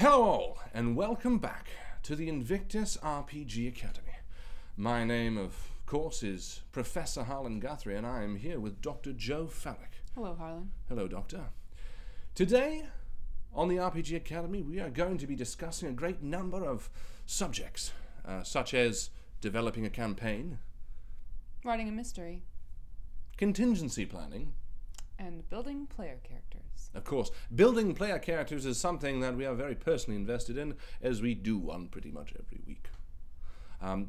Hello all, and welcome back to the INVICTUS RPG Academy. My name, of course, is Professor Harlan Guthrie, and I am here with Dr. Joe Fallak. Hello, Harlan. Hello, Doctor. Today, on the RPG Academy, we are going to be discussing a great number of subjects, such as developing a campaign, Writing a mystery, contingency planning, and building player characters. of course. Building player characters is something that we are very personally invested in, as we do one pretty much every week.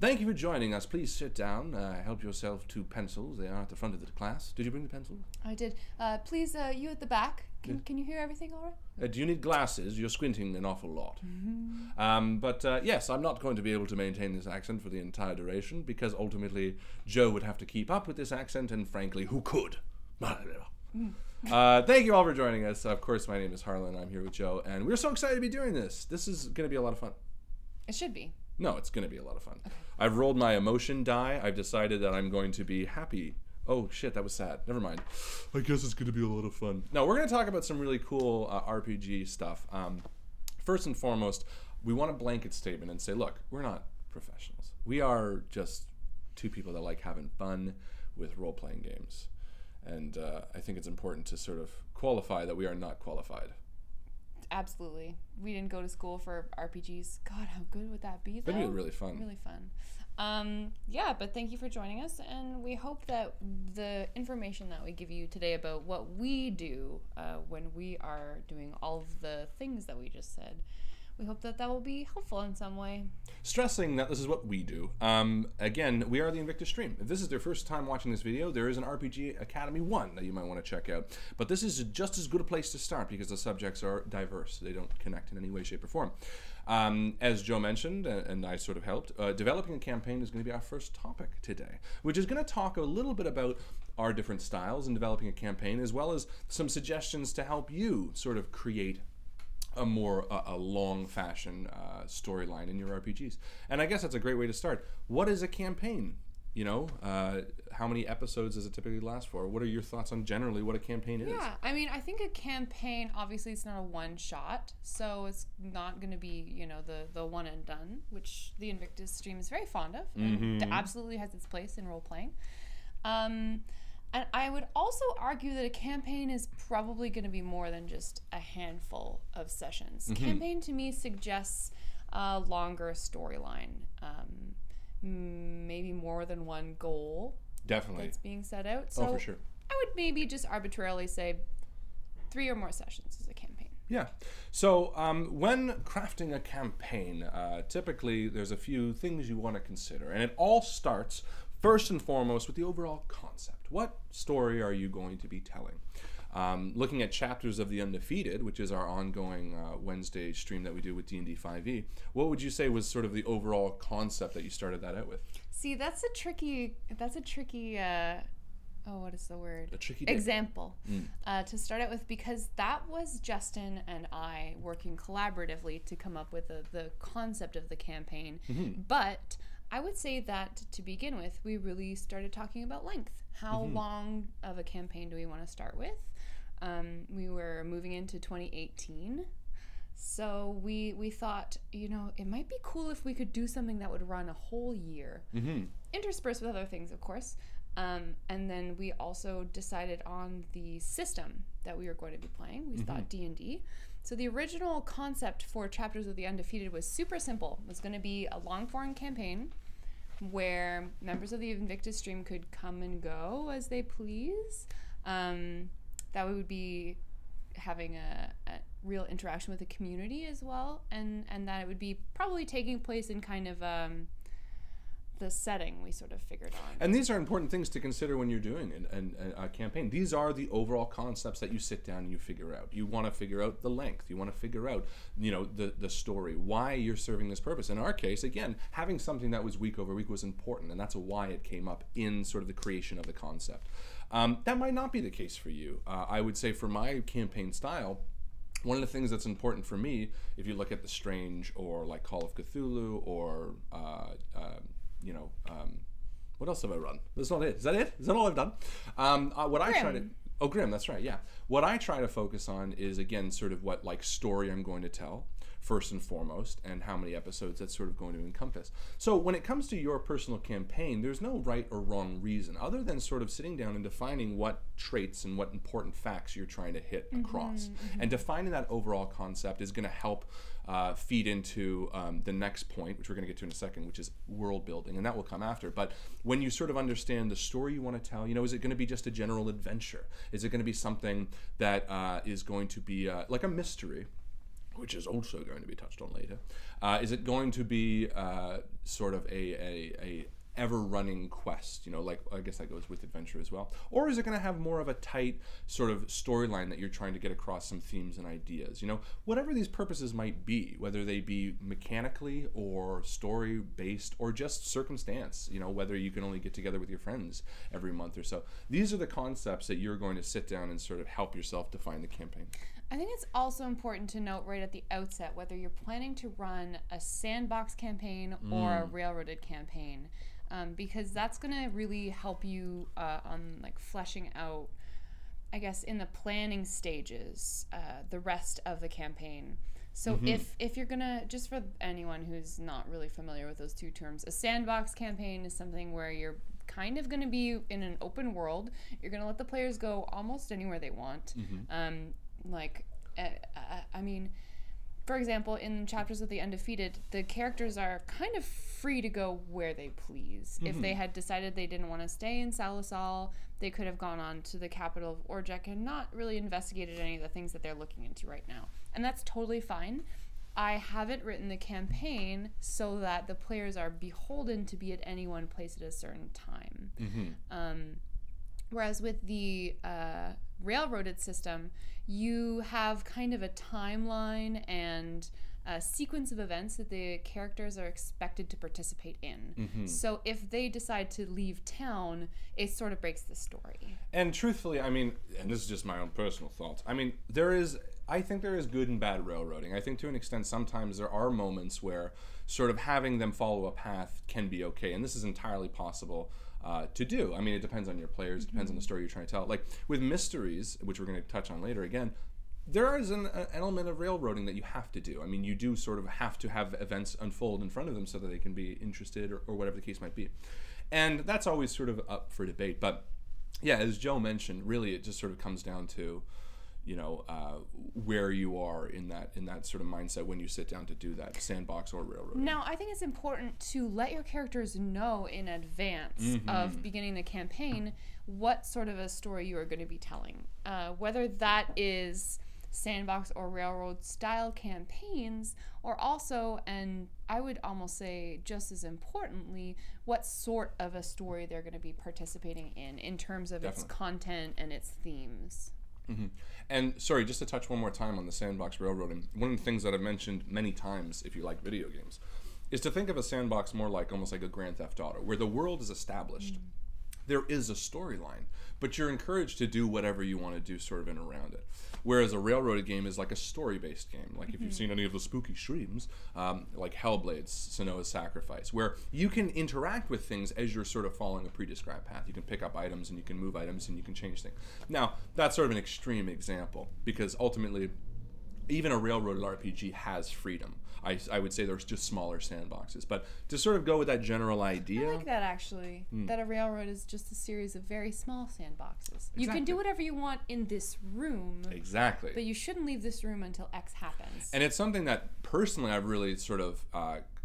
Thank you for joining us. Please sit down. Help yourself to pencils. They are at the front of the class. Did you bring the pencils? I did. Please, you at the back. Can you hear everything all right? Do you need glasses? You're squinting an awful lot. Yes, I'm not going to be able to maintain this accent for the entire duration, because ultimately Joe would have to keep up with this accent, and frankly, who could? Thank you all for joining us. Of course, my name is Harlan. I'm here with Joe, and we're so excited to be doing this. This is going to be a lot of fun. It should be. No, it's going to be a lot of fun. Okay. I've rolled my emotion die. I've decided that I'm going to be happy. Oh, shit, that was sad. Never mind. I guess it's going to be a lot of fun. No, we're going to talk about some really cool RPG stuff. First and foremost, we want a blanket statement and say, look, we're not professionals. We are just two people that like having fun with role-playing games. And I think it's important to sort of qualify that we are not qualified. Absolutely. We didn't go to school for RPGs. God, how good would that be, though? That'd be really fun. Really fun. Yeah, but thank you for joining us, and we hope that the information that we give you today about what we do when we are doing all of the things that we just said, we hope that that will be helpful in some way. Stressing that this is what we do. Again, we are the INVICTUS stream. If this is their first time watching this video, there is an RPG Academy 1 that you might want to check out. But this is just as good a place to start because the subjects are diverse. They don't connect in any way, shape, or form. As Joe mentioned, and I sort of helped, developing a campaign is going to be our first topic today, which is going to talk a little bit about our different styles in developing a campaign, as well as some suggestions to help you sort of create a more long fashion storyline in your RPGs. And I guess that's a great way to start. What is a campaign? You know, how many episodes does it typically last for? What are your thoughts on generally what a campaign is? Yeah, I mean, I think a campaign, obviously it's not a one shot, so it's not going to be, you know, the one and done, which the INVICTUS stream is very fond of, and absolutely has its place in role playing. And I would also argue that a campaign is probably going to be more than just a handful of sessions. Campaign to me suggests a longer storyline, maybe more than one goal. Definitely. That's being set out. So oh, for sure. I would maybe just arbitrarily say 3 or more sessions is a campaign. Yeah. So when crafting a campaign, typically there's a few things you want to consider, and it all starts first and foremost with the overall concept. What story are you going to be telling? Looking at chapters of The Undefeated, which is our ongoing Wednesday stream that we do with D&D 5e, what would you say was sort of the overall concept that you started that out with? See, that's a tricky what is the word? A tricky example to start out with, because that was Justin and I working collaboratively to come up with the concept of the campaign. But I would say that to begin with, we really started talking about length. How long of a campaign do we want to start with? We were moving into 2018. So we thought, you know, it might be cool if we could do something that would run a whole year. Interspersed with other things, of course. And then we also decided on the system that we were going to be playing. We thought D&D. So the original concept for Chapters of the Undefeated was super simple. It was going to be a long-form campaign where members of the INVICTUS stream could come and go as they please. That we would be having a real interaction with the community as well, and that it would be probably taking place in kind of the setting we sort of figured on. And these are important things to consider when you're doing a campaign. These are the overall concepts that you sit down and you figure out. You want to figure out the length. You want to figure out, you know, the story, why you're serving this purpose. In our case, again, having something that was week over week was important, and that's why it came up in sort of the creation of the concept. That might not be the case for you. I would say for my campaign style, one of the things that's important for me, if you look at The Strange or like Call of Cthulhu or you know, what else have I run? That's not it. Is that it? Is that all I've done? What I try to Oh, Grimm, that's right, yeah. What I try to focus on is, again, sort of what like story I'm going to tell, first and foremost, and how many episodes that's sort of going to encompass. So when it comes to your personal campaign, there's no right or wrong reason, other than sort of sitting down and defining what traits and what important facts you're trying to hit across. And defining that overall concept is going to help feed into the next point, which we're going to get to in a second, which is world building, and that will come after. But when you sort of understand the story you want to tell, you know, is it going to be just a general adventure? Is it going to be something that is going to be like a mystery, which is also going to be touched on later? Is it going to be sort of a ever-running quest, you know, like I guess that goes with adventure as well? Or is it going to have more of a tight sort of storyline that you're trying to get across some themes and ideas? You know, whatever these purposes might be, whether they be mechanically or story-based or just circumstance, you know, whether you can only get together with your friends every month or so. These are the concepts that you're going to sit down and sort of help yourself define the campaign. I think it's also important to note right at the outset whether you're planning to run a sandbox campaign or a railroaded campaign, because that's going to really help you on like fleshing out, I guess, in the planning stages, the rest of the campaign. So if you're gonna, just for anyone who's not really familiar with those two terms, a sandbox campaign is something where you're kind of going to be in an open world. You're going to let the players go almost anywhere they want. I mean, for example, in Chapters of the Undefeated, the characters are kind of free to go where they please. If they had decided they didn't want to stay in Salisal, they could have gone on to the capital of Orjek and not really investigated any of the things that they're looking into right now. And that's totally fine. I haven't written the campaign so that the players are beholden to be at any one place at a certain time. Whereas with the railroaded system, you have kind of a timeline and a sequence of events that the characters are expected to participate in. So if they decide to leave town, it sort of breaks the story. And truthfully, I mean, and this is just my own personal thoughts, I mean, I think there is good and bad railroading. I think to an extent sometimes there are moments where sort of having them follow a path can be okay, and this is entirely possible to do. I mean, it depends on your players, it depends on the story you're trying to tell. Like with mysteries, which we're going to touch on later again, there is an element of railroading that you have to do. I mean, you do sort of have to have events unfold in front of them so that they can be interested or whatever the case might be. And that's always sort of up for debate. But yeah, as Joe mentioned, really it just sort of comes down to, you know, where you are in that sort of mindset when you sit down to do that, sandbox or railroad. Now, I think it's important to let your characters know in advance of beginning the campaign what sort of a story you are going to be telling. Whether that is sandbox or railroad style campaigns, or also, and I would almost say just as importantly, what sort of a story they're going to be participating in terms of its content and its themes. And sorry, just to touch one more time on the sandbox railroading, one of the things that I've mentioned many times, if you like video games, is to think of a sandbox more like almost like a Grand Theft Auto, where the world is established. There is a storyline, but you're encouraged to do whatever you want to do sort of in around it. Whereas a railroaded game is like a story-based game. Like if you've seen any of the spooky streams, like Hellblade's Sanoa's Sacrifice, where you can interact with things as you're sort of following a pre-described path. You can pick up items and you can move items and you can change things. Now, that's sort of an extreme example because ultimately, even a railroaded RPG has freedom. I would say there's just smaller sandboxes. But to sort of go with that general idea... I like that, actually. That a railroad is just a series of very small sandboxes. You can do whatever you want in this room. Exactly. But you shouldn't leave this room until X happens. And it's something that, personally, I've really sort of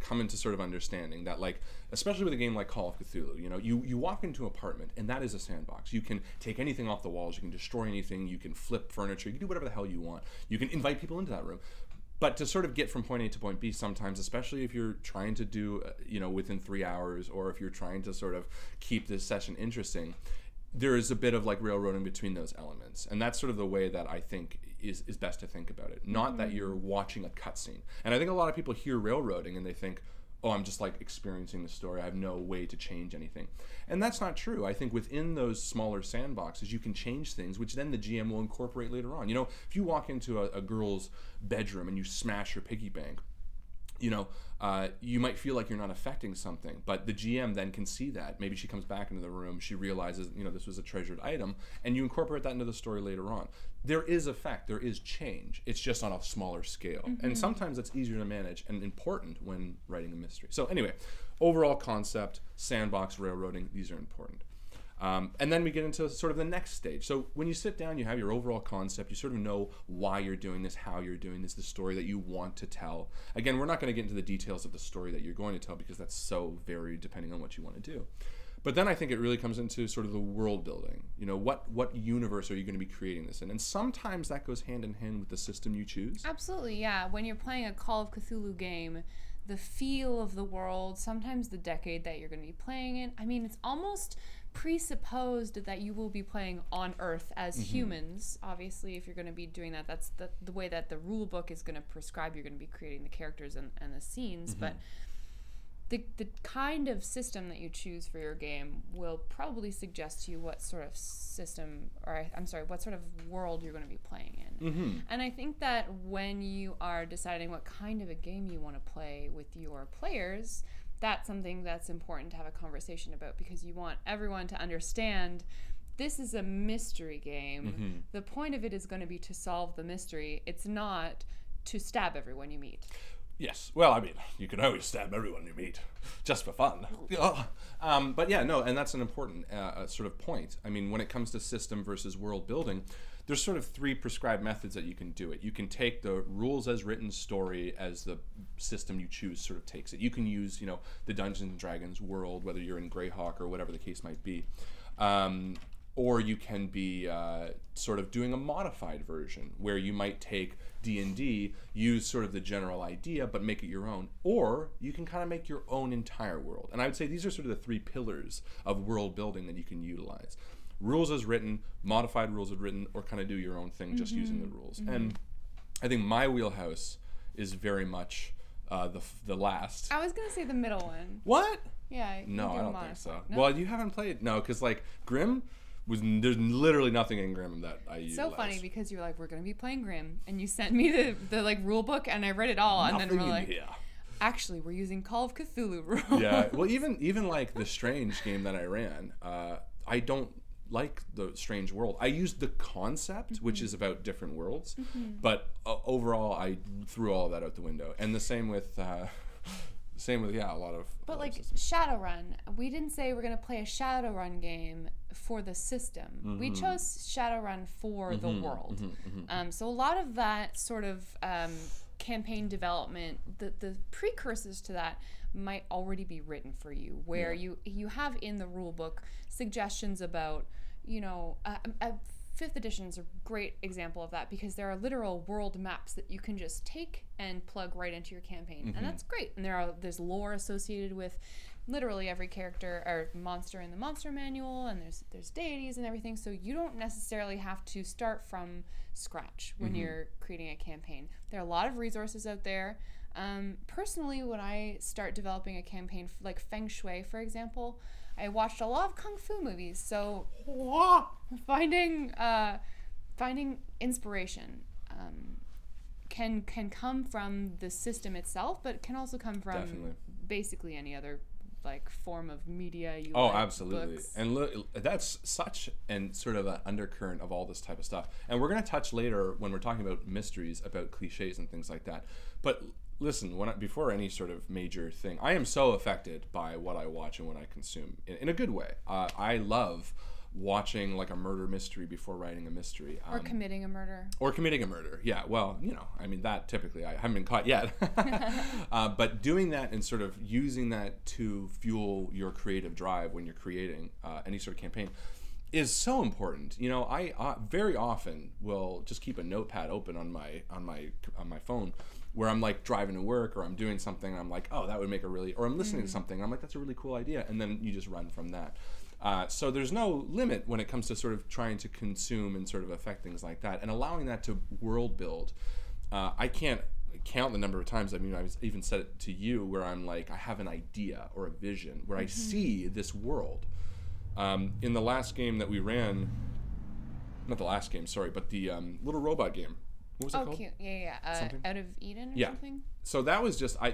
come into sort of understanding that, like, especially with a game like Call of Cthulhu, you know, you walk into an apartment, and that is a sandbox. You can take anything off the walls. You can destroy anything. You can flip furniture. You can do whatever the hell you want. You can invite people into that room. But to sort of get from point A to point B sometimes, especially if you're trying to do, you know, within 3 hours, or if you're trying to sort of keep this session interesting, there is a bit of like railroading between those elements. And that's sort of the way that I think is best to think about it. Not that you're watching a cutscene. And I think a lot of people hear railroading and they think, oh, I'm just like experiencing the story. I have no way to change anything. And that's not true. I think within those smaller sandboxes, you can change things, which then the GM will incorporate later on. You know, if you walk into a girl's bedroom and you smash her piggy bank, you know, you might feel like you're not affecting something, but the GM then can see that. Maybe she comes back into the room, she realizes, you know, this was a treasured item, and you incorporate that into the story later on. There is effect, there is change. It's just on a smaller scale. And sometimes it's easier to manage and important when writing a mystery. So anyway, overall concept, sandbox, railroading, these are important. And then we get into sort of the next stage. So when you sit down, you have your overall concept, you sort of know why you're doing this, how you're doing this, the story that you want to tell. Again, we're not going to get into the details of the story that you're going to tell because that's so varied depending on what you want to do. But then I think it really comes into sort of the world building. You know, what universe are you going to be creating this in? And sometimes that goes hand in hand with the system you choose. Absolutely, yeah. When you're playing a Call of Cthulhu game, the feel of the world, sometimes the decade that you're going to be playing in, I mean, it's almost presupposed that you will be playing on Earth as humans. Obviously, if you're going to be doing that, that's the way that the rule book is going to prescribe. You're going to be creating the characters and the scenes, but the kind of system that you choose for your game will probably suggest to you what sort of system, or I'm sorry, what sort of world you're going to be playing in. And I think that when you are deciding what kind of a game you want to play with your players, that's something that's important to have a conversation about, because you want everyone to understand this is a mystery game. The point of it is going to be to solve the mystery. It's not to stab everyone you meet. Yes. Well, I mean, you can always stab everyone you meet, just for fun. But yeah, no, and that's an important sort of point. I mean, when it comes to system versus world building, there's sort of three prescribed methods that you can do it. You can take the rules as written story as the system you choose sort of takes it. You can use, you know, the Dungeons and Dragons world, whether you're in Greyhawk or whatever the case might be. Or you can be sort of doing a modified version where you might take D&D, use sort of the general idea, but make it your own. Or you can kind of make your own entire world. And I would say these are sort of the three pillars of world building that you can utilize. Rules as written, modified rules as written, or kind of do your own thing just using the rules. And I think my wheelhouse is very much the last. I was going to say the middle one. What? Yeah. No, I don't think so. No? Well, you haven't played? No, because like Grimm, there's literally nothing in Grimm that I use. So funny because you were like, we're going to be playing Grimm, and you sent me the like rule book, and I read it all, and then we're like, actually, we're using Call of Cthulhu rules. Yeah, well, even like the Strange game that I ran, I don't like the Strange World. I used the concept, which is about different worlds, but overall, I threw all of that out the window. And the same with. Yeah, a lot of. But like Shadowrun, we didn't say we're gonna play a Shadowrun game for the system. We chose Shadowrun for the world. So a lot of that sort of campaign development, the precursors to that might already be written for you, where you have in the rule book suggestions about, you know, 5th edition is a great example of that, because there are literal world maps that you can just take and plug right into your campaign, and that's great. And there's lore associated with literally every character or monster in the monster manual, and there's deities and everything, so you don't necessarily have to start from scratch when you're creating a campaign. There are a lot of resources out there. Personally, when I start developing a campaign, like Feng Shui, for example, I watched a lot of kung fu movies, so finding inspiration can come from the system itself, but can also come from basically any other like form of media you like. Absolutely. Books. And look, that's such an sort of an undercurrent of all this type of stuff. And we're going to touch later when we're talking about mysteries, about cliches and things like that. But listen, before any sort of major thing, I am so affected by what I watch and what I consume in a good way. I love watching like a murder mystery before writing a mystery. Or committing a murder. Yeah, well, you know, I mean, that typically I haven't been caught yet. But doing that and sort of using that to fuel your creative drive when you're creating any sort of campaign is so important. You know, I very often will just keep a notepad open on my phone where I'm like driving to work or I'm doing something and I'm like, oh, that would make or I'm listening to something and I'm like, that's a really cool idea, and then you just run from that. So there's no limit when it comes to sort of trying to consume and sort of affect things like that, and allowing that to world build. I can't count the number of times, I mean, I've even said it to you, where I'm like, I have an idea or a vision where I see this world. In the last game that we ran, not the last game, sorry, but the little robot game What was it called? Cute. Yeah. Something? Out of Eden or something? So that was just, I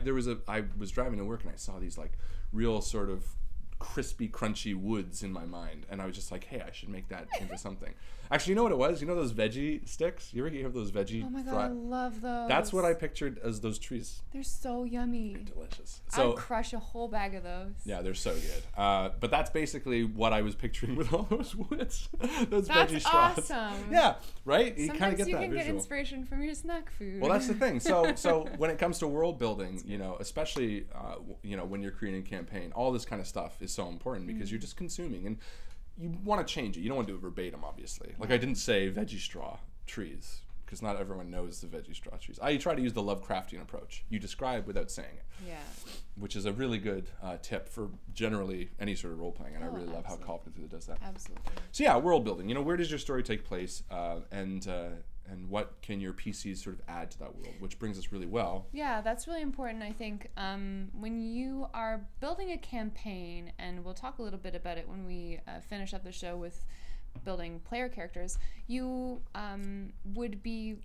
was driving to work and I saw these like real sort of crispy, crunchy woods in my mind, and I was just like, hey, I should make that into something. Actually, you know what it was? You know those veggie sticks? You ever have those veggie? Oh my god, I love those. That's what I pictured as those trees. They're so yummy. They're delicious. So I'd crush a whole bag of those. yeah, they're so good. But that's basically what I was picturing with all those woods, those That's veggie straws. Awesome. Yeah, right. You Sometimes kind of get you that can visual. get inspiration from your snack food. Well, that's the thing. So when it comes to world building, you know, especially when you're creating a campaign, all this kind of stuff is so important because you're just consuming and you want to change it. You don't want to do it verbatim, obviously. Like I didn't say veggie straw trees because not everyone knows the veggie straw trees. I try to use the Lovecraftian approach. You describe without saying it. Yeah. Which is a really good tip for generally any sort of role playing, and I really love how Call of Cthulhu does that. Absolutely. So yeah, world building. You know, where does your story take place, and what can your PCs sort of add to that world? Which brings us really well. Yeah, that's really important. I think when you are building a campaign, and we'll talk a little bit about it when we finish up the show with building player characters, you would be.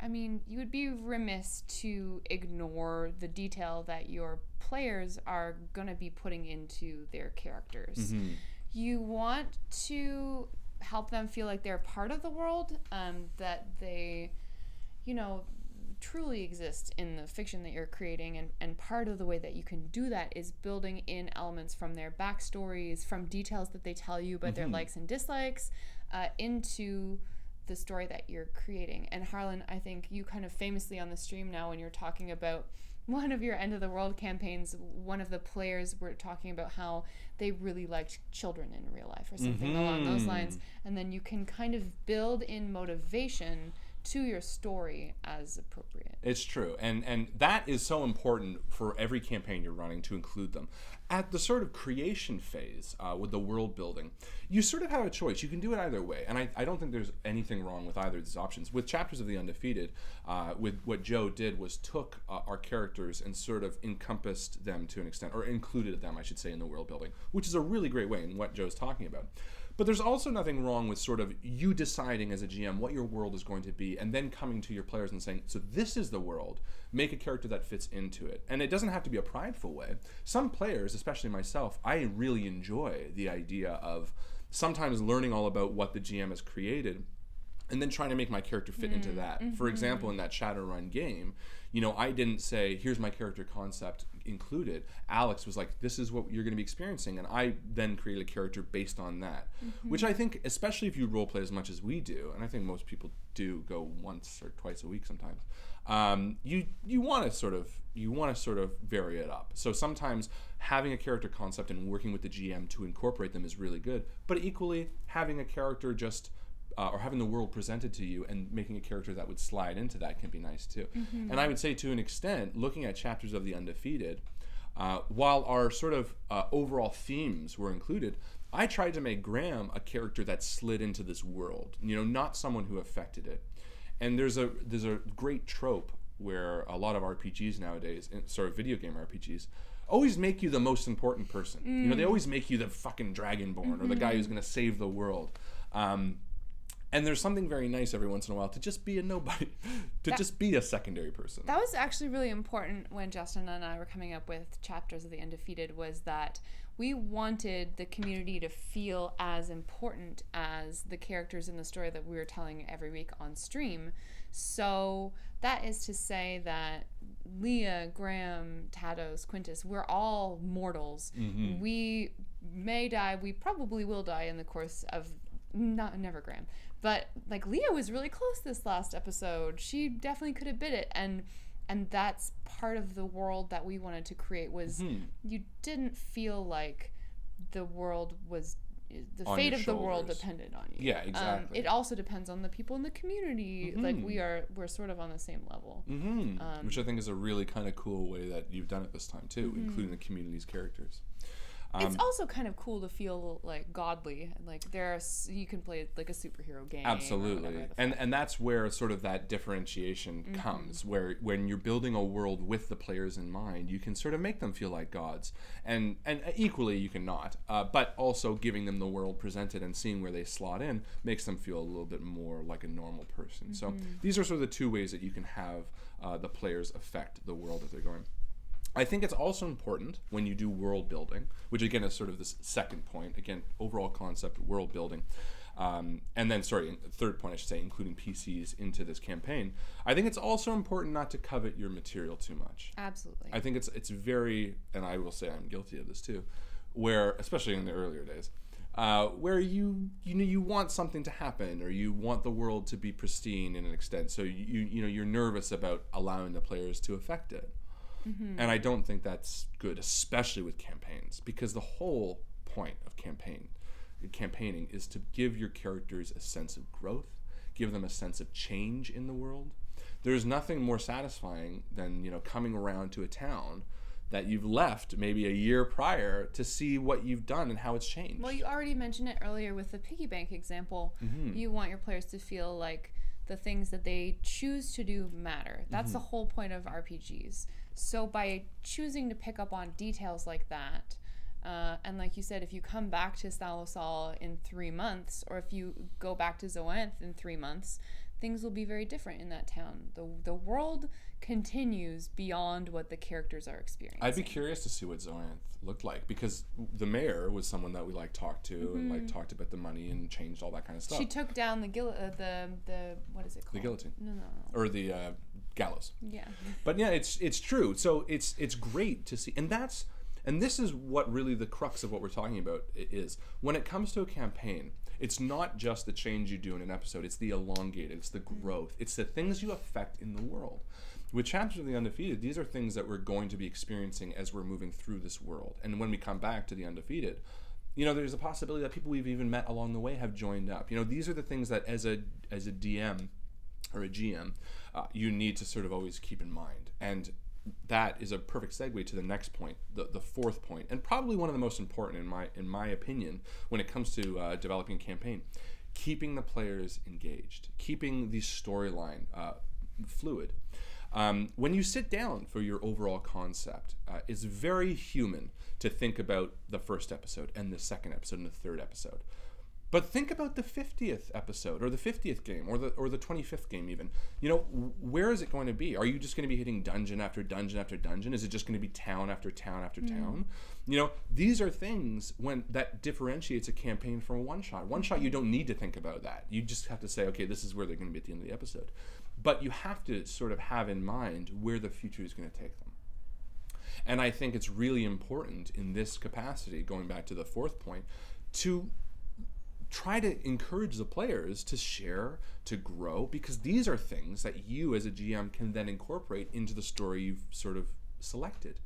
You would be remiss to ignore the detail that your players are going to be putting into their characters. Mm-hmm. You want to help them feel like they're part of the world, that they, truly exist in the fiction that you're creating. And part of the way that you can do that is building in elements from their backstories, from details that they tell you about their likes and dislikes, into the story that you're creating. And Harlan, I think you kind of famously on the stream now, when you're talking about one of your end of the world campaigns, one of the players were talking about how they really liked children in real life or something along those lines. And then you can kind of build in motivation to your story as appropriate. It's true. And that is so important for every campaign you're running, to include them. At the sort of creation phase with the world building, you sort of have a choice. You can do it either way. And I don't think there's anything wrong with either of these options. With Chapters of the Undefeated, with what Joe did was took our characters and sort of encompassed them to an extent, or included them, I should say, in the world building, which is a really great way in what Joe's talking about. But there's also nothing wrong with sort of you deciding as a GM what your world is going to be, and then coming to your players and saying, so this is the world, make a character that fits into it. And it doesn't have to be a prideful way. Some players, especially myself, I really enjoy the idea of sometimes learning all about what the GM has created and then trying to make my character fit into that. For example, in that Shadowrun game, I didn't say, here's my character concept included. Alex was like, this is what you're going to be experiencing. And I then created a character based on that, which I think, especially if you role play as much as we do, and I think most people do go once or twice a week sometimes, you want to sort of vary it up. So sometimes having a character concept and working with the GM to incorporate them is really good, but equally having a character just or having the world presented to you and making a character that would slide into that can be nice too. And I would say, to an extent, looking at Chapters of the Undefeated, while our sort of overall themes were included, I tried to make Graham a character that slid into this world, not someone who affected it. And there's a great trope where a lot of RPGs nowadays, video game RPGs, always make you the most important person. They always make you the fucking Dragonborn or the guy who's going to save the world. And there's something very nice every once in a while to just be a nobody, just be a secondary person. That was actually really important when Justin and I were coming up with Chapters of the Undefeated, was that we wanted the community to feel as important as the characters in the story that we were telling every week on stream. So that is to say that Leah, Graham, Tados, Quintus, we're all mortals. We may die, we probably will die in the course of, never Graham. But like Leah was really close this last episode. She definitely could have bit it, and that's part of the world that we wanted to create. Was you didn't feel like the world was the on fate your of the world shoulders. depended on you. Yeah, exactly. It also depends on the people in the community. Like we're sort of on the same level. Which I think is a really kind of cool way that you've done it this time too, including the community's characters. It's also kind of cool to feel like godly. Like you can play like a superhero game. Absolutely. And that's where sort of that differentiation comes, where when you're building a world with the players in mind, you can sort of make them feel like gods. And equally you can not. But also giving them the world presented and seeing where they slot in makes them feel a little bit more like a normal person. So these are sort of the two ways that you can have the players affect the world that they're going. I think it's also important when you do world building, which again is sort of this second point, again, overall concept, world building, and then, third point I should say, including PCs into this campaign. I think it's also important not to covet your material too much. Absolutely. I think it's very, and I will say I'm guilty of this too, where, especially in the earlier days, where you want something to happen, or you want the world to be pristine in an extent, so you're nervous about allowing the players to affect it. And I don't think that's good, especially with campaigns, because the whole point of campaigning is to give your characters a sense of growth, give them a sense of change in the world. There's nothing more satisfying than coming around to a town that you've left maybe a year prior to see what you've done and how it's changed. Well, you already mentioned it earlier with the piggy bank example. You want your players to feel like the things that they choose to do matter. That's the whole point of RPGs. So by choosing to pick up on details like that, and like you said, if you come back to Thalosol in 3 months, or if you go back to Zoanth in 3 months, things will be very different in that town. The world continues beyond what the characters are experiencing. I'd be curious to see what Zoanth looked like, because the mayor was someone that we talked to and talked about the money and changed all that kind of stuff. She took down the what is it called? The guillotine. No. Or the gallows. Yeah. But yeah, it's true. So it's great to see, and this is what really the crux of what we're talking about is. When it comes to a campaign, it's not just the change you do in an episode, it's the elongated, it's the growth, it's the things you affect in the world. With Chapters of the Undefeated, these are things that we're going to be experiencing as we're moving through this world. And when we come back to the Undefeated, there's a possibility that people we've even met along the way have joined up. These are the things that as a DM or a GM, you need to sort of always keep in mind. And that is a perfect segue to the next point, the fourth point, and probably one of the most important in my opinion when it comes to developing a campaign: keeping the players engaged, keeping the storyline fluid. When you sit down for your overall concept, it's very human to think about the first episode and the second episode and the third episode. But think about the 50th episode, or the 50th game, or the 25th game even. Where is it going to be? Are you just going to be hitting dungeon after dungeon after dungeon? Is it just going to be town after town after town? These are things that differentiates a campaign from a one-shot. One-shot, you don't need to think about that. You just have to say, okay, this is where they're going to be at the end of the episode. But you have to sort of have in mind where the future is going to take them. And I think it's really important in this capacity, going back to the fourth point, to try to encourage the players to share, to grow, because these are things that you as a GM can then incorporate into the story you've sort of selected.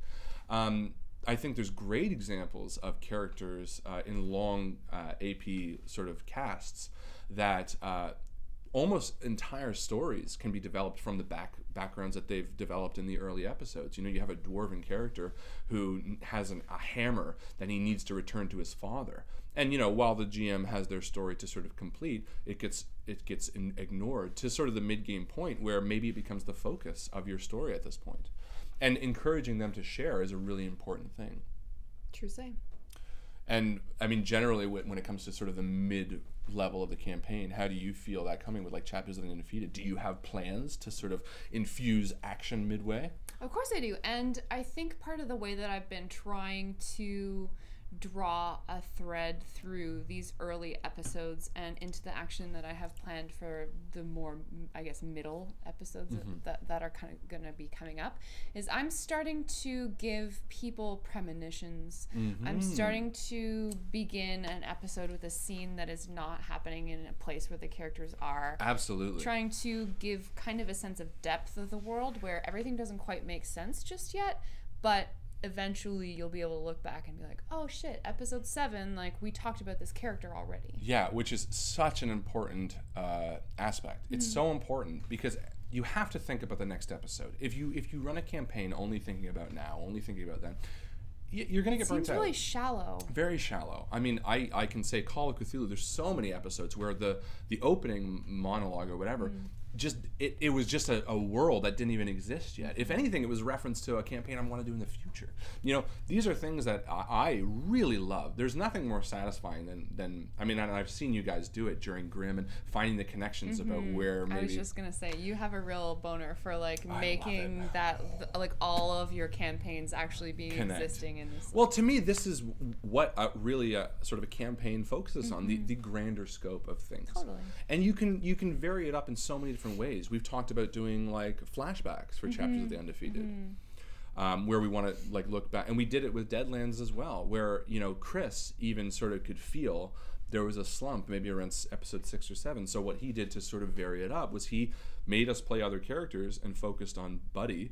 I think there's great examples of characters in long AP sort of casts that almost entire stories can be developed from the backgrounds that they've developed in the early episodes. You have a dwarven character who has a hammer that he needs to return to his father. And while the GM has their story to sort of complete, it gets ignored to sort of the mid-game point where maybe it becomes the focus of your story at this point. And encouraging them to share is a really important thing. True say. And I mean, generally, when it comes to sort of the mid-level of the campaign, how do you feel that coming with Chapters of the Undefeated? Do you have plans to sort of infuse action midway? Of course I do. And I think part of the way that I've been trying to draw a thread through these early episodes and into the action that I have planned for the more, I guess, middle episodes that are kind of going to be coming up is I'm starting to give people premonitions. I'm starting to begin an episode with a scene that is not happening in a place where the characters are. Absolutely. Trying to give kind of a sense of depth of the world where everything doesn't quite make sense just yet, but eventually you'll be able to look back and be like, oh shit, episode 7, we talked about this character already. Yeah, which is such an important aspect. It's so important because you have to think about the next episode. If you run a campaign only thinking about now, only thinking about then, you're going to get burnt out. Seems really shallow. Very shallow. I mean, I can say Call of Cthulhu, there's so many episodes where the opening monologue or whatever, just it was just a world that didn't even exist yet. If anything, it was reference to a campaign I want to do in the future. You know, these are things that I really love. There's nothing more satisfying than I mean, and I've seen you guys do it during Grimm and finding the connections about where maybe... I was just going to say, you have a real boner for like making that, like all of your campaigns actually being existing in this. Well, to me, this is what really sort of a campaign focuses on, the grander scope of things. Totally. And you can vary it up in so many different ways. We've talked about doing like flashbacks for chapters of the Undefeated, where we want to like look back, and we did it with Deadlands as well, where you know Chris even sort of could feel there was a slump maybe around episode 6 or 7. So what he did to sort of vary it up was he made us play other characters and focused on Buddy.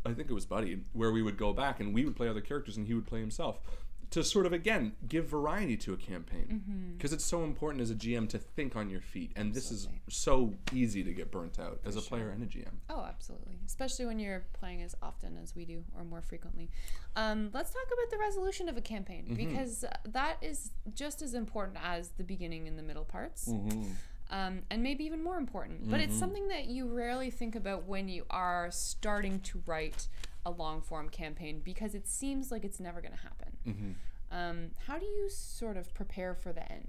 I think it was Buddy, where we would go back and we would play other characters and he would play himself, to sort of, again, give variety to a campaign. Because it's so important as a GM to think on your feet. And this is so easy to get burnt out as a player and a GM. Oh, absolutely. Especially when you're playing as often as we do, or more frequently. Let's talk about the resolution of a campaign, because that is just as important as the beginning and the middle parts. And maybe even more important. But it's something that you rarely think about when you are starting to write a long-form campaign, because it seems like it's never going to happen. How do you sort of prepare for the end?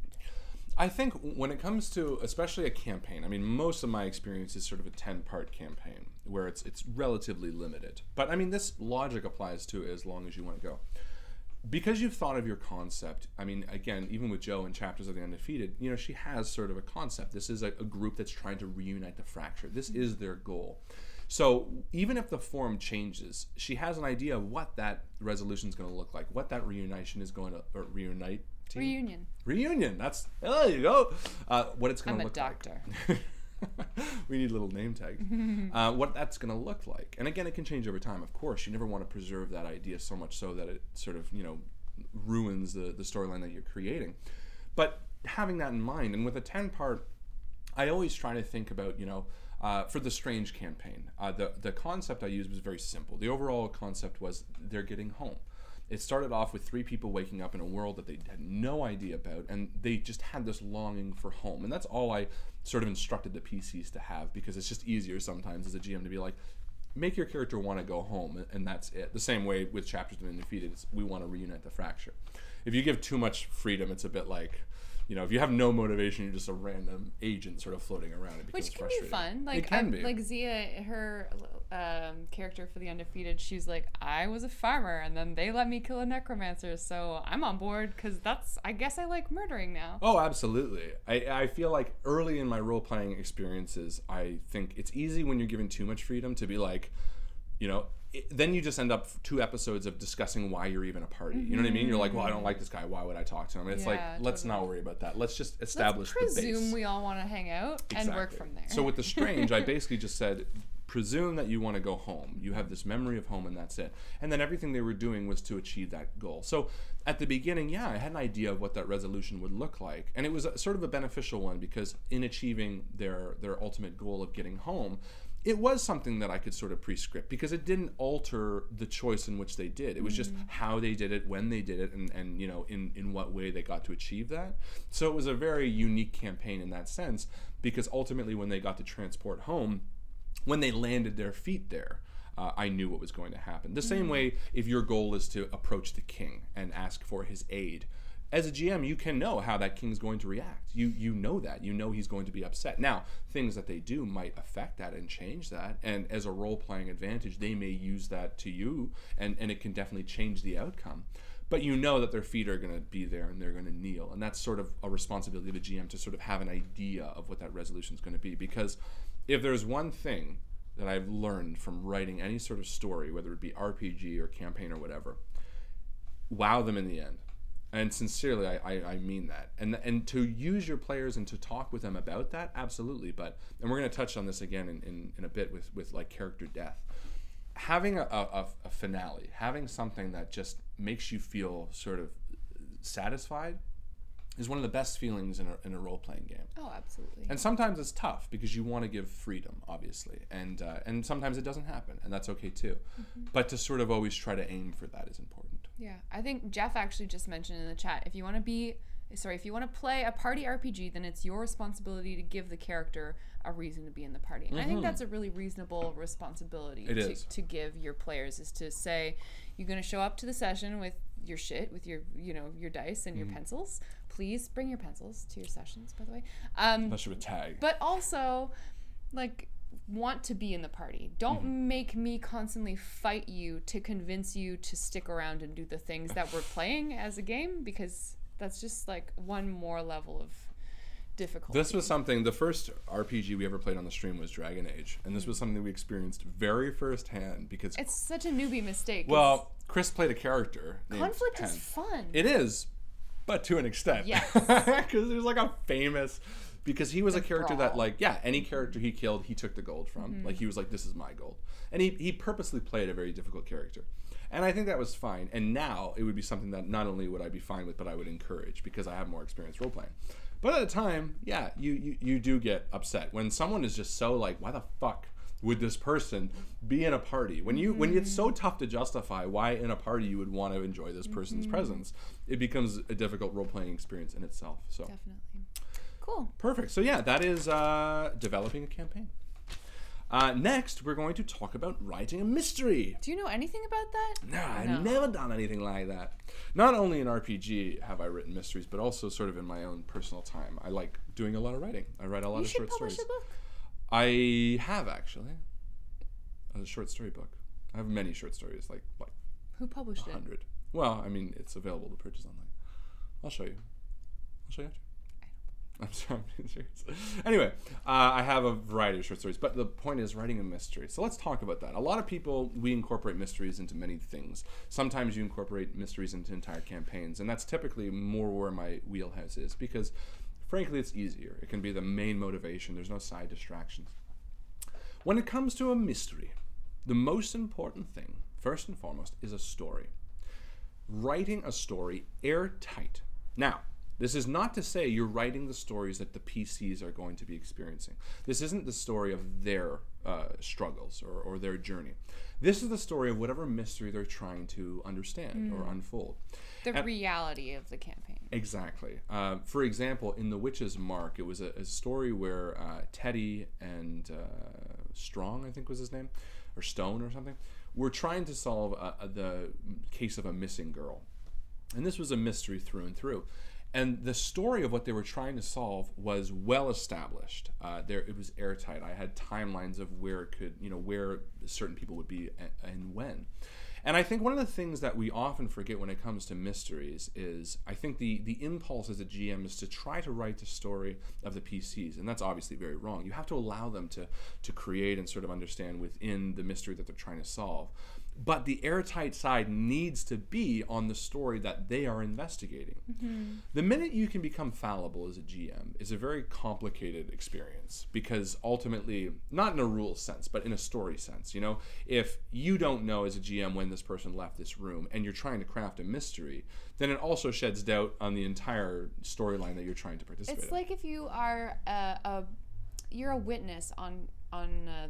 I think when it comes to especially a campaign, I mean, most of my experience is sort of a 10-part campaign where it's relatively limited. But I mean, this logic applies to as long as you want to go. Because you've thought of your concept, I mean, again, even with Jo in Chapters of the Undefeated, you know, she has sort of a concept. This is a group that's trying to reunite the fracture. This is their goal. So even if the form changes, she has an idea of what that resolution is going to look like, what that reunition is going to, or reunite? Reunion. That's, oh, there you go. What it's going to look like. I'm a doctor. We need a little name tag. What that's going to look like. And again, it can change over time, of course. You never want to preserve that idea so much so that it sort of, you know, ruins the storyline that you're creating. But having that in mind, and with a 10-part, I always try to think about, you know, for the Strange campaign, the concept I used was very simple. The overall concept was they're getting home. It started off with 3 people waking up in a world that they had no idea about, and they just had this longing for home. And that's all I sort of instructed the PCs to have, because it's just easier sometimes as a GM to be like, make your character want to go home, and that's it. The same way with Chapters of the Undefeated, we want to reunite the fracture. If you give too much freedom, it's a bit like, you know, if you have no motivation, you're just a random agent sort of floating around. It becomes frustrating. Which can be fun. Like, it can be. Like Zia, her character for the Undefeated, she's like, I was a farmer, and then they let me kill a necromancer, so I'm on board, because I guess I like murdering now. Oh, absolutely. I feel like early in my role-playing experiences, I think it's easy when you're given too much freedom to be like, you know, then you just end up 2 episodes of discussing why you're even a party. You know what I mean? You're like, well, I don't like this guy. Why would I talk to him? And it's like, let's not worry about that. Let's just establish the base. Presume we all want to hang out and work from there. So with the Strange, I basically just said, presume that you want to go home. You have this memory of home, and that's it. And then everything they were doing was to achieve that goal. So at the beginning, yeah, I had an idea of what that resolution would look like. And it was sort of a beneficial one, because in achieving their ultimate goal of getting home, it was something that I could sort of pre-script, because it didn't alter the choice in which they did. It was just how they did it, when they did it, and you know, in what way they got to achieve that. So it was a very unique campaign in that sense, because ultimately when they got to transport home, when they landed their feet there, I knew what was going to happen. The same way, if your goal is to approach the king and ask for his aid, as a GM, you can know how that king's going to react. You know that. You know he's going to be upset. Now, things that they do might affect that and change that. And as a role-playing advantage, they may use that to you, and it can definitely change the outcome. But you know that their feet are going to be there and they're going to kneel. And that's sort of a responsibility of a GM to sort of have an idea of what that resolution is going to be. Because if there's one thing that I've learned from writing any sort of story, whether it be RPG or campaign or whatever, wow them in the end. And sincerely, I mean that. And to use your players and to talk with them about that, absolutely. But, and we're going to touch on this again in a bit with like character death. Having a finale, having something that just makes you feel sort of satisfied, is one of the best feelings in a role-playing game. Oh, absolutely. And sometimes it's tough, because you want to give freedom, obviously. And sometimes it doesn't happen, and that's okay too. But to sort of always try to aim for that is important. Yeah, I think Jeff actually just mentioned in the chat, if you want to play a party RPG, then it's your responsibility to give the character a reason to be in the party. And I think that's a really reasonable responsibility to give your players, is to say, you're going to show up to the session with your shit, with your, your dice and your pencils. Please bring your pencils to your sessions, by the way. Unless you're a tag. But also, want to be in the party. Don't make me constantly fight you to convince you to stick around and do the things that we're playing as a game, because that's just one more level of difficulty. This was something, the first RPG we ever played on the stream was Dragon Age, and this was something we experienced very firsthand, because it's such a newbie mistake. Well, Chris played a character named Conflict Pen. is fun. It is, but to an extent. Yes. Because there's a famous... Because he was a character brawl. that, any character he killed, he took the gold from. He was like, this is my gold. And he purposely played a very difficult character. And I think that was fine. And now it would be something that not only would I be fine with, but I would encourage, because I have more experience role-playing. But at the time, you do get upset. When someone is just so why the fuck would this person be in a party? When it's so tough to justify why in a party you would want to enjoy this person's presence, it becomes a difficult role-playing experience in itself. So definitely. Cool. Perfect. So that is developing a campaign. Next, we're going to talk about writing a mystery. Do you know anything about that? No, I've never done anything like that. Not only in RPG have I written mysteries, but also sort of in my own personal time. I like doing a lot of writing. I write a lot of short stories. You should publish a book. I have, actually. A short story book. I have many short stories, like Who published 100. it? Well, I mean, it's available to purchase online. I'll show you. I'll show you after. I'm sorry, I'm being serious. Anyway, I have a variety of short stories, but the point is writing a mystery. So let's talk about that. A lot of people, we incorporate mysteries into many things. Sometimes you incorporate mysteries into entire campaigns, and that's typically more where my wheelhouse is, because frankly, it's easier. It can be the main motivation. There's no side distractions. When it comes to a mystery, the most important thing, first and foremost, is a story. Writing a story airtight. Now, this is not to say you're writing the stories that the PCs are going to be experiencing. This isn't the story of their struggles or their journey. This is the story of whatever mystery they're trying to understand or unfold. The reality of the campaign. Exactly. For example, in The Witch's Mark, it was a story where Teddy and Strong, I think was his name, or Stone or something, were trying to solve the case of a missing girl. And this was a mystery through and through. And the story of what they were trying to solve was well established. It was airtight. I had timelines of where it could, where certain people would be and when. And I think one of the things that we often forget when it comes to mysteries is, I think the impulse as a GM is to try to write the story of the PCs, and that's obviously very wrong. You have to allow them to create and sort of understand within the mystery that they're trying to solve. But the airtight side needs to be on the story that they are investigating. The minute you can become fallible as a GM is a very complicated experience, because ultimately, not in a rule sense, but in a story sense, if you don't know as a GM when this person left this room and you're trying to craft a mystery, then it also sheds doubt on the entire storyline that you're trying to participate in. It's like if you are you're a witness on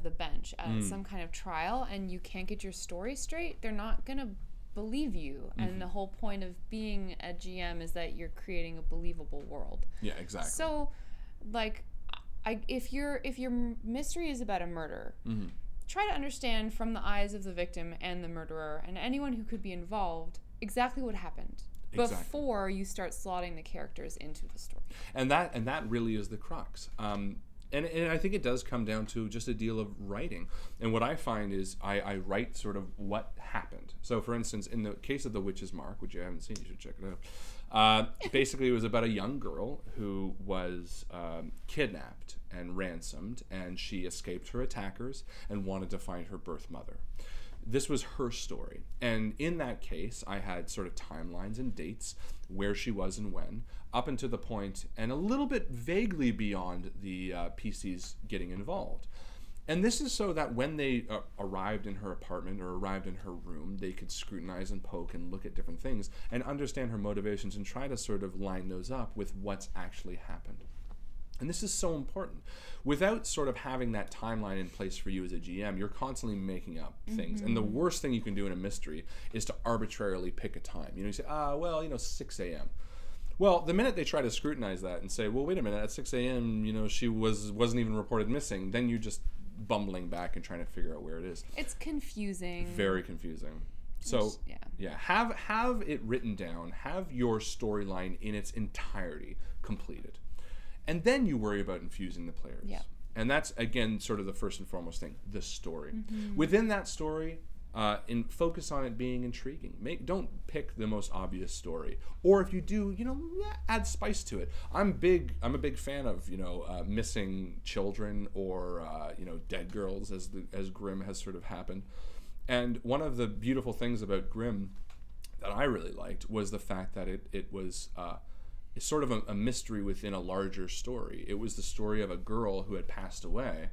the bench at some kind of trial and you can't get your story straight, they're not going to believe you. And the whole point of being a GM is that you're creating a believable world. Yeah, exactly. So, if your mystery is about a murder, try to understand from the eyes of the victim and the murderer and anyone who could be involved exactly what happened. Exactly. Before you start slotting the characters into the story. And that really is the crux. And I think it does come down to just a deal of writing. And what I find is I write sort of what happened. So, for instance, in the case of The Witch's Mark, which you haven't seen, you should check it out. Basically, it was about a young girl who was kidnapped and ransomed, and she escaped her attackers and wanted to find her birth mother. This was her story. And in that case, I had sort of timelines and dates, where she was and when, up until the point, and a little bit vaguely beyond the PCs getting involved. And this is so that when they arrived in her apartment or arrived in her room, they could scrutinize and poke and look at different things and understand her motivations and try to sort of line those up with what's actually happened. And this is so important. Without sort of having that timeline in place for you as a GM, you're constantly making up things. And the worst thing you can do in a mystery is to arbitrarily pick a time. You say, well, 6 a.m. Well, the minute they try to scrutinize that and say, well, wait a minute, at 6 a.m., she wasn't even reported missing, then you're just bumbling back and trying to figure out where it is. It's confusing. Very confusing. So, have it written down, have your storyline in its entirety completed. And then you worry about infusing the players. Yeah. And that's, again, sort of the first and foremost thing, the story. Within that story, focus on it being intriguing. Don't pick the most obvious story. Or if you do, add spice to it. I'm a big fan of, missing children or, dead girls, as Grimm has sort of happened. And one of the beautiful things about Grimm that I really liked was the fact that it was sort of a mystery within a larger story. It was the story of a girl who had passed away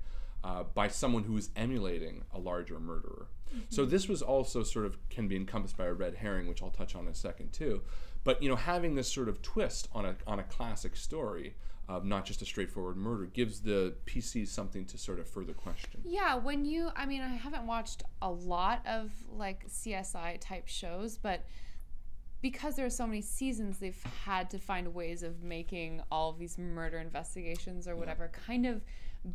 by someone who was emulating a larger murderer. So this was also sort of can be encompassed by a red herring, which I'll touch on in a second too. But having this sort of twist on a classic story of not just a straightforward murder gives the PCs something to sort of further question. Yeah, I haven't watched a lot of like CSI type shows, but because there are so many seasons, they've had to find ways of making all of these murder investigations or whatever kind of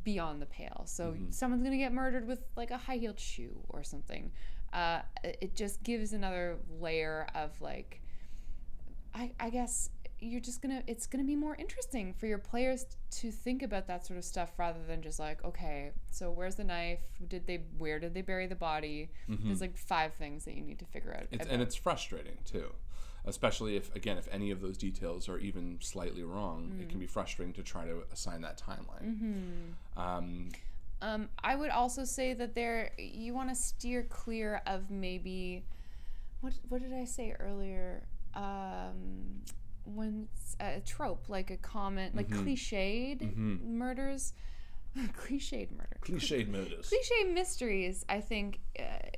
beyond the pale. So someone's going to get murdered with like a high-heeled shoe or something. It just gives another layer of like, I guess it's going to be more interesting for your players to think about that sort of stuff rather than just like, okay, so where's the knife? Where did they bury the body? There's like 5 things that you need to figure out. And it's frustrating too. Especially if any of those details are even slightly wrong, it can be frustrating to try to assign that timeline. I would also say that you want to steer clear of maybe, what did I say earlier? When a trope, like a comment, like cliched murders. Cliched murders. Cliched mysteries. I think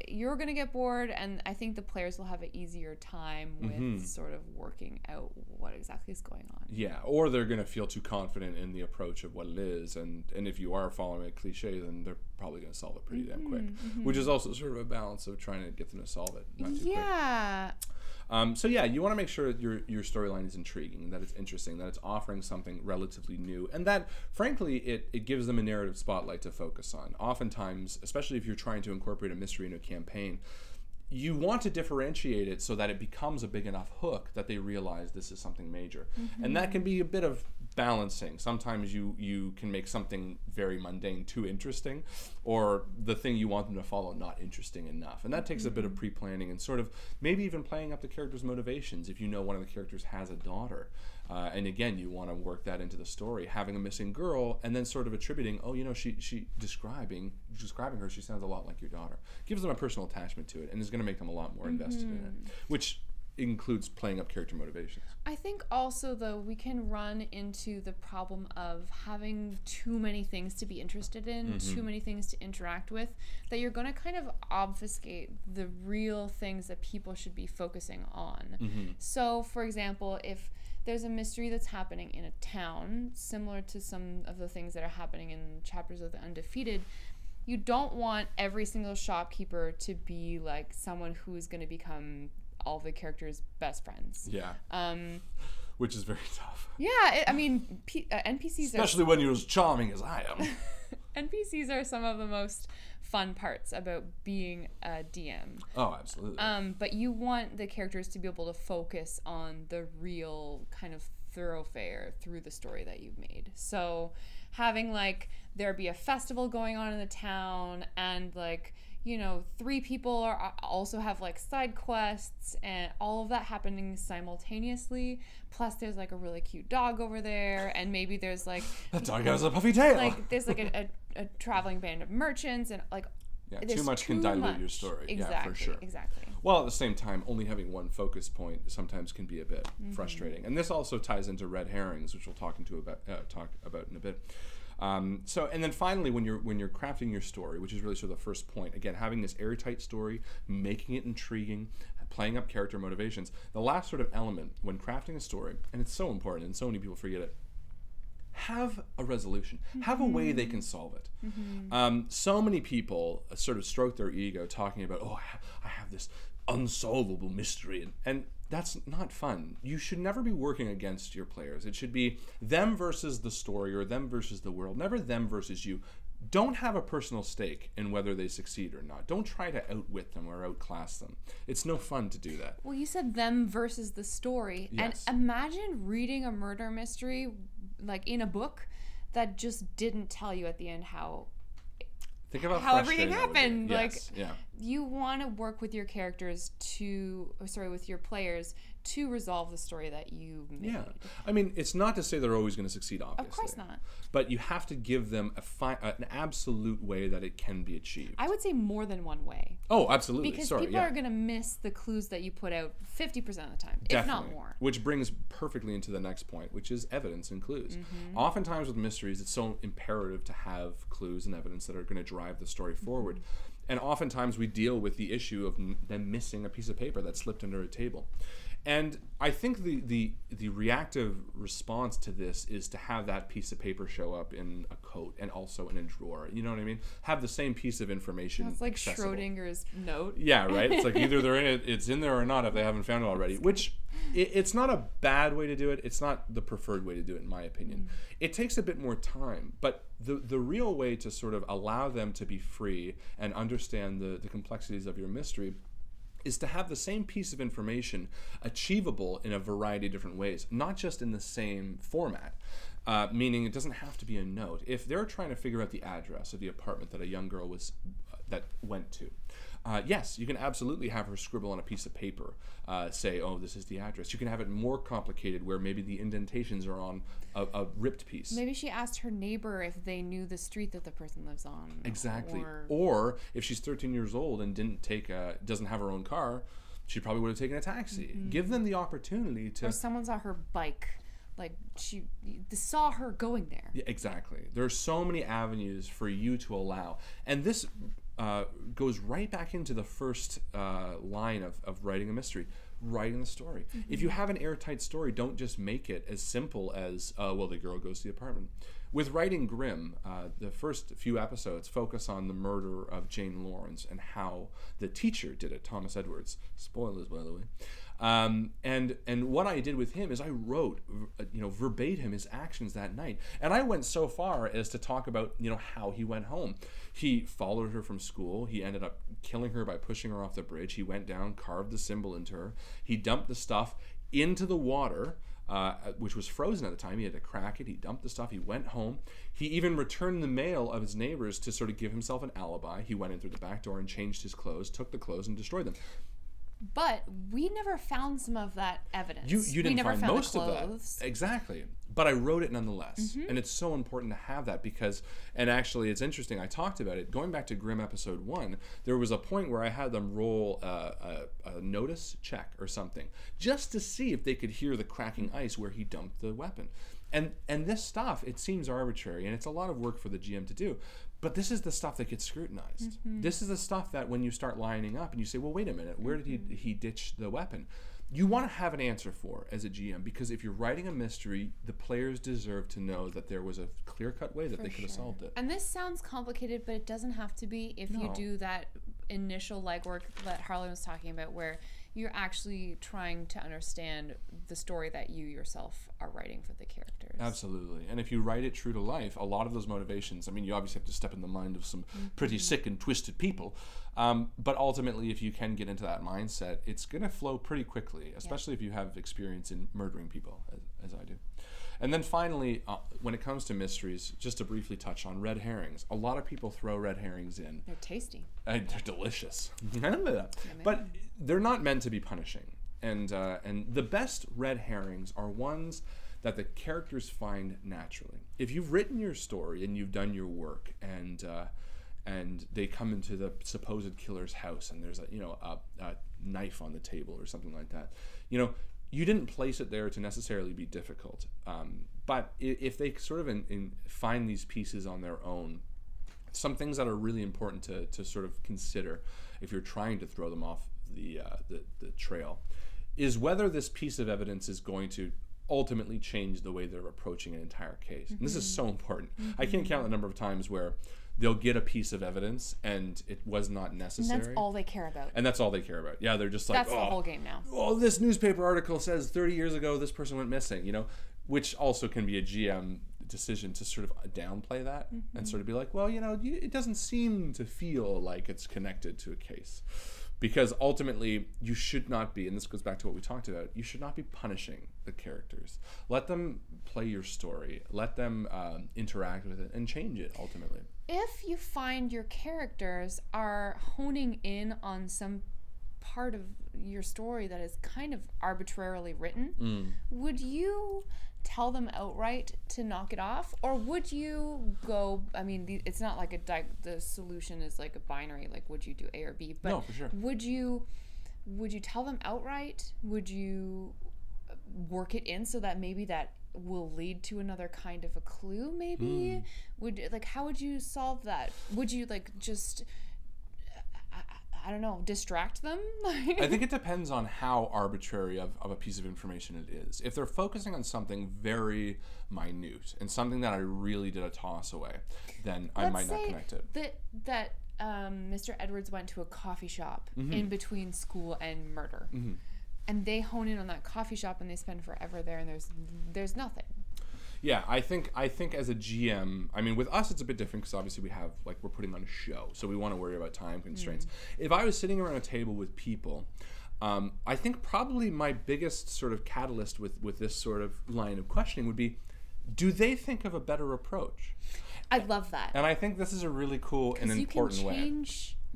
you're going to get bored, and I think the players will have an easier time with sort of working out what exactly is going on. Yeah, or they're going to feel too confident in the approach of what it is, and if you are following a cliche, then they're probably going to solve it pretty damn quick, which is also sort of a balance of trying to get them to solve it. Not too quick. So you want to make sure that your storyline is intriguing, that it's interesting, that it's offering something relatively new, and that, frankly, it gives them a narrative spotlight to focus on. Oftentimes, especially if you're trying to incorporate a mystery into a campaign, you want to differentiate it so that it becomes a big enough hook that they realize this is something major. And that can be a bit of balancing. Sometimes you can make something very mundane too interesting, or the thing you want them to follow not interesting enough. And that takes a bit of pre-planning and sort of maybe even playing up the character's motivations. If you know one of the characters has a daughter, and again, you want to work that into the story, having a missing girl, and then sort of attributing, she describing her, she sounds a lot like your daughter. Gives them a personal attachment to it, and is going to make them a lot more invested in it, which includes playing up character motivations. I think also, though, we can run into the problem of having too many things to be interested in, too many things to interact with, that you're going to kind of obfuscate the real things that people should be focusing on. So, for example, if there's a mystery that's happening in a town, similar to some of the things that are happening in chapters of the Undefeated, you don't want every single shopkeeper to be like someone who is going to become all the characters' best friends. Yeah. Which is very tough. Yeah, NPCs especially when you're as charming as I am. NPCs are some of the most fun parts about being a DM. Oh, absolutely. But you want the characters to be able to focus on the real kind of thoroughfare through the story that you've made. So having like there be a festival going on in the town, and like 3 people also have like side quests, and all of that happening simultaneously. Plus there's like a really cute dog over there, and maybe there's like that dog has a puffy tail. Like there's like a traveling band of merchants, and like too much can dilute your story. Exactly, yeah, for sure. Exactly. Well, at the same time, only having one focus point sometimes can be a bit frustrating, and this also ties into red herrings, which we'll talk about in a bit. And then finally, when you're crafting your story, which is really sort of the first point, again, having this airtight story, making it intriguing, playing up character motivations. The last sort of element when crafting a story, and it's so important, and so many people forget it, have a resolution, have a way they can solve it. So many people sort of stroke their ego talking about, oh, I have this unsolvable mystery, and that's not fun. You should never be working against your players. It should be them versus the story, or them versus the world, never them versus you. Don't have a personal stake in whether they succeed or not. Don't try to outwit them or outclass them. It's no fun to do that. Well, you said them versus the story. Yes. And imagine reading a murder mystery, like in a book, that just didn't tell you at the end how everything happened. Yes. Like, you want to work with your characters with your players to resolve the story that you made. Yeah. I mean, it's not to say they're always going to succeed, obviously. Of course not. But you have to give them an absolute way that it can be achieved. I would say more than one way. Oh, absolutely. Because people are going to miss the clues that you put out 50% of the time, if not more. Which brings perfectly into the next point, which is evidence and clues. Oftentimes with mysteries, it's so imperative to have clues and evidence that are going to drive the story forward. And oftentimes we deal with the issue of them missing a piece of paper that slipped under a table. And I think the reactive response to this is to have that piece of paper show up in a coat and also in a drawer. You know what I mean? Have the same piece of information. It's like accessible. Schrodinger's note. Yeah, right? It's like either they're in it, it's in there or not if they haven't found it already. Which, it's not a bad way to do it. It's not the preferred way to do it, in my opinion. It takes a bit more time. But the real way to sort of allow them to be free and understand the complexities of your mystery is to have the same piece of information achievable in a variety of different ways, not just in the same format. Meaning it doesn't have to be a note. If they're trying to figure out the address of the apartment that a young girl went to, yes, you can absolutely have her scribble on a piece of paper, say, oh, this is the address. You can have it more complicated where maybe the indentations are on a ripped piece. Maybe she asked her neighbor if they knew the street that the person lives on. Exactly. Or if she's 13 years old and doesn't have her own car, she probably would have taken a taxi. Give them the opportunity to... Or someone saw her bike. Like, they saw her going there. Yeah, exactly. There are so many avenues for you to allow. And this goes right back into the first line of writing a mystery, writing the story. If you have an airtight story, don't just make it as simple as, well, the girl goes to the apartment. With writing Grimm, the first few episodes focus on the murder of Jane Lawrence and how the teacher did it, Thomas Edwards. Spoilers, by the way. And what I did with him is I wrote, verbatim his actions that night. And I went so far as to talk about, how he went home. He followed her from school. He ended up killing her by pushing her off the bridge. He went down, carved the symbol into her. He dumped the stuff into the water, which was frozen at the time. He had to crack it. He dumped the stuff. He went home. He even returned the mail of his neighbors to sort of give himself an alibi. He went in through the back door and changed his clothes, took the clothes, and destroyed them. But we never found some of that evidence. You didn't find most of that. Exactly. But I wrote it nonetheless. And it's so important to have that because, and actually it's interesting, I talked about it, going back to Grimm episode 1, there was a point where I had them roll a notice check or something, just to see if they could hear the cracking ice where he dumped the weapon. And this stuff, it seems arbitrary, and it's a lot of work for the GM to do. But this is the stuff that gets scrutinized. This is the stuff that when you start lining up and you say, well, wait a minute, where did he ditch the weapon? You want to have an answer for as a GM, because if you're writing a mystery, the players deserve to know that there was a clear-cut way that they could have solved it. And this sounds complicated, but it doesn't have to be if you do that initial legwork that Harlan was talking about, where you're actually trying to understand the story that you yourself are writing for the characters. Absolutely. And if you write it true to life, a lot of those motivations, I mean, you obviously have to step in the mind of some pretty sick and twisted people. But ultimately, if you can get into that mindset, it's going to flow pretty quickly, especially if you have experience in murdering people, as I do. And then finally, when it comes to mysteries, just to briefly touch on red herrings. A lot of people throw red herrings in. They're tasty. They're delicious. But they're not meant to be punishing. And the best red herrings are ones that the characters find naturally. If you've written your story and you've done your work, and they come into the supposed killer's house and there's a knife on the table or something like that, you didn't place it there to necessarily be difficult. But if they sort of find these pieces on their own, some things that are really important to sort of consider if you're trying to throw them off the trail is whether this piece of evidence is going to ultimately change the way they're approaching an entire case. And this is so important. I can't count the number of times where they'll get a piece of evidence and it was not necessary. And that's all they care about. And that's all they care about. Yeah, they're just like, that's the whole game now. Oh, this newspaper article says 30 years ago this person went missing, you know, which also can be a GM decision to sort of downplay that and sort of be like, well, you know, it doesn't seem to feel like it's connected to a case. Because ultimately, you should not be, and this goes back to what we talked about, you should not be punishing the characters. Let them play your story. Let them interact with it and change it, ultimately. If you find your characters are honing in on some part of your story that is kind of arbitrarily written, would you tell them outright to knock it off, or would you go, I mean, it's not like the solution is like a binary, like would you do A or B, but no, for sure. would you tell them outright? Would you work it in so that maybe that will lead to another kind of a clue, maybe? How would you solve that? Would you just I don't know, distract them? I think it depends on how arbitrary of a piece of information it is. If they're focusing on something very minute and something that I really did a toss away, then I might not connect it. That Mr. Edwards went to a coffee shop in between school and murder. And they hone in on that coffee shop and they spend forever there and there's nothing. Yeah, I think as a GM, I mean, with us it's a bit different because obviously we have, we're putting on a show, so we want to worry about time constraints. If I was sitting around a table with people, I think probably my biggest sort of catalyst with this sort of line of questioning would be, do they think of a better approach? I love that. And I think this is a really cool and important way.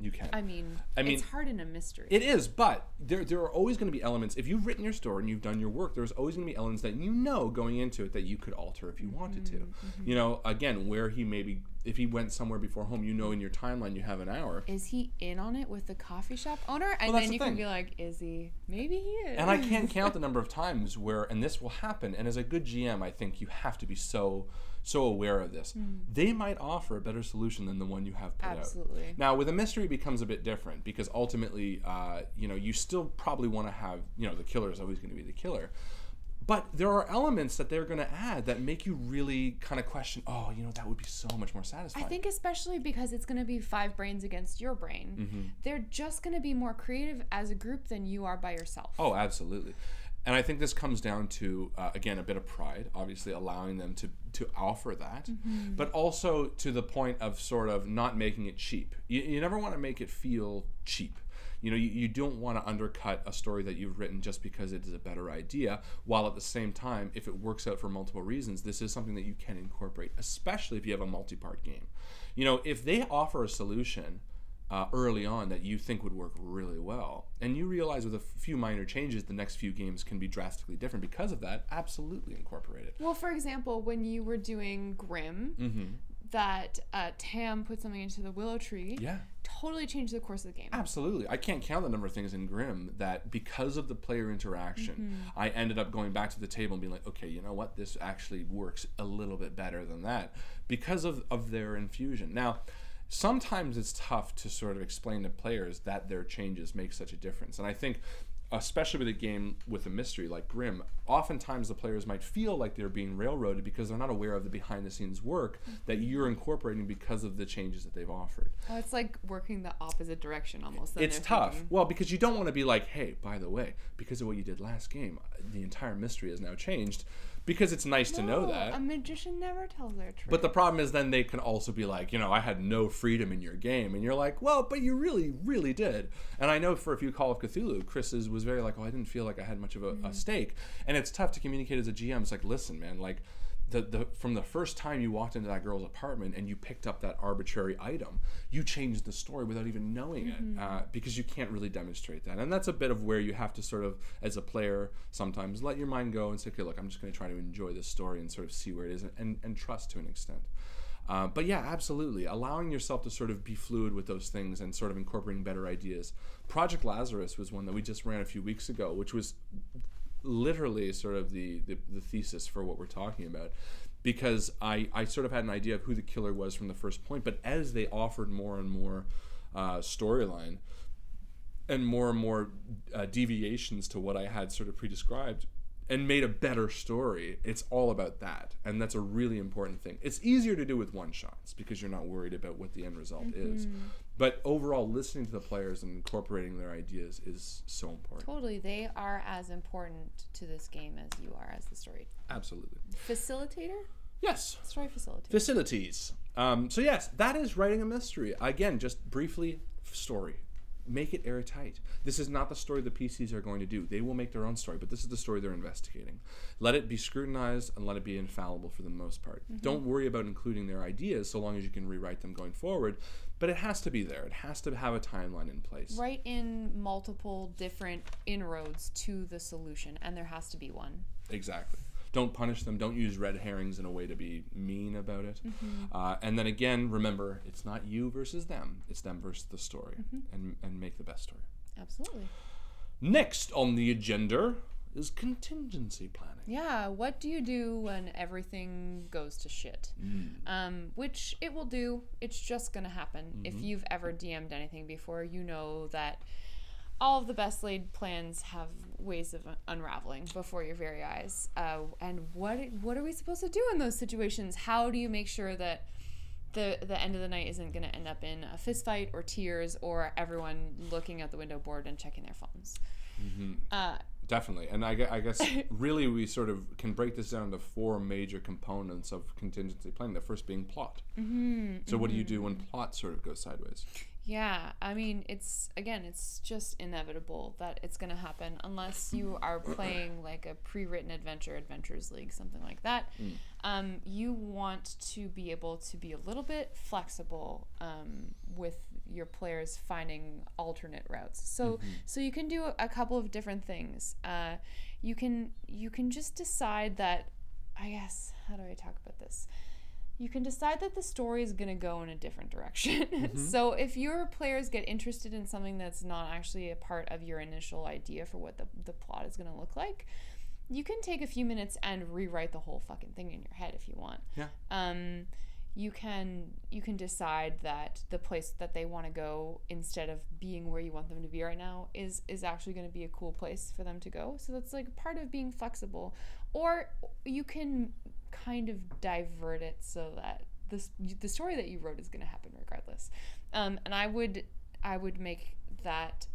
You can. I mean, it's hard in a mystery. It is, but there are always going to be elements. If you've written your story and you've done your work, there's always going to be elements that you know going into it that you could alter if you wanted to. You know, again, where he maybe, if he went somewhere before home, you know in your timeline you have an hour. Is he in on it with the coffee shop owner? And then you can be like, is he? Maybe he is. And I can't count the number of times where, and this will happen, and as a good GM, I think you have to be so aware of this. They might offer a better solution than the one you have put out. Now, with a mystery, it becomes a bit different because ultimately, you know, you still probably want to have, you know, the killer is always going to be the killer. But there are elements that they're going to add that make you really kind of question, oh, you know, that would be so much more satisfying. I think especially because it's going to be 5 brains against your brain. They're just going to be more creative as a group than you are by yourself. Oh, absolutely. And I think this comes down to, again, a bit of pride, obviously allowing them to offer that, but also to the point of sort of not making it cheap. You never want to make it feel cheap. You know, you don't want to undercut a story that you've written just because it is a better idea, while at the same time, if it works out for multiple reasons, this is something that you can incorporate, especially if you have a multi-part game. You know, if they offer a solution early on that you think would work really well, and you realize with a few minor changes the next few games can be drastically different because of that, absolutely incorporate it. Well, for example, when you were doing Grimm, that Tam put something into the willow tree, totally changed the course of the game. Absolutely. I can't count the number of things in Grimm that because of the player interaction, I ended up going back to the table and being like, okay, you know what, this actually works a little bit better than that because of their infusion. Now, sometimes it's tough to sort of explain to players that their changes make such a difference. And I think, especially with a game with a mystery like Grimm, oftentimes the players might feel like they're being railroaded because they're not aware of the behind-the-scenes work that you're incorporating because of the changes that they've offered. Oh, it's like working the opposite direction almost. It's tough. Well, because you don't want to be like, hey, by the way, because of what you did last game, the entire mystery has now changed. Because it's nice to know that. A magician never tells their truth. But the problem is then they can also be like, you know, I had no freedom in your game. And you're like, well, but you really, really did. And I know for a few Call of Cthulhu, Chris was very like, oh, I didn't feel like I had much of a stake. And it's tough to communicate as a GM. It's like, listen, man, like, from the first time you walked into that girl's apartment and you picked up that arbitrary item, you changed the story without even knowing it, because you can't really demonstrate that. And that's a bit of where you have to sort of, as a player, sometimes let your mind go and say, okay, look, I'm just going to try to enjoy this story and sort of see where it is and trust to an extent. But yeah, absolutely. Allowing yourself to sort of be fluid with those things and sort of incorporating better ideas. Project Lazarus was one that we just ran a few weeks ago, which was literally sort of the thesis for what we're talking about, because I sort of had an idea of who the killer was from the first point, but as they offered more and more storyline and more deviations to what I had sort of pre-described, and made a better story, it's all about that. And that's a really important thing. It's easier to do with one-shots because you're not worried about what the end result is. But overall, listening to the players and incorporating their ideas is so important. Totally. They are as important to this game as you are as the story. Absolutely. Facilitator? Yes. Story facilitator. Facilities. So yes, that is writing a mystery. Again, just briefly, story. Make it airtight. This is not the story the PCs are going to do. They will make their own story, but this is the story they're investigating. Let it be scrutinized and let it be infallible for the most part. Don't worry about including their ideas so long as you can rewrite them going forward, but it has to be there. It has to have a timeline in place. Write in multiple different inroads to the solution, and there has to be one. Exactly. Don't punish them. Don't use red herrings in a way to be mean about it. And then again, remember, it's not you versus them. It's them versus the story. And make the best story. Absolutely. Next on the agenda is contingency planning. Yeah, what do you do when everything goes to shit? Which it will do. It's just going to happen. If you've ever DM'd anything before, you know that all of the best laid plans have ways of unraveling before your very eyes. And what are we supposed to do in those situations? How do you make sure that the end of the night isn't going to end up in a fist fight or tears or everyone looking at the window board and checking their phones? Definitely. And I guess really we sort of can break this down to 4 major components of contingency planning. The first being plot. So what do you do when plot sort of goes sideways? Yeah, I mean, it's just inevitable that it's going to happen unless you are playing like a pre-written Adventures League, something like that. You want to be able to be a little bit flexible with your players finding alternate routes. So you can do a couple of different things. You can just decide that, I guess, how do I talk about this? You can decide that the story is going to go in a different direction. So if your players get interested in something that's not actually a part of your initial idea for what the plot is going to look like, you can take a few minutes and rewrite the whole fucking thing in your head if you want. You can decide that the place that they want to go, instead of being where you want them to be right now, is actually going to be a cool place for them to go. So that's like part of being flexible. Or you can kind of divert it so that the story that you wrote is going to happen regardless. And I would make that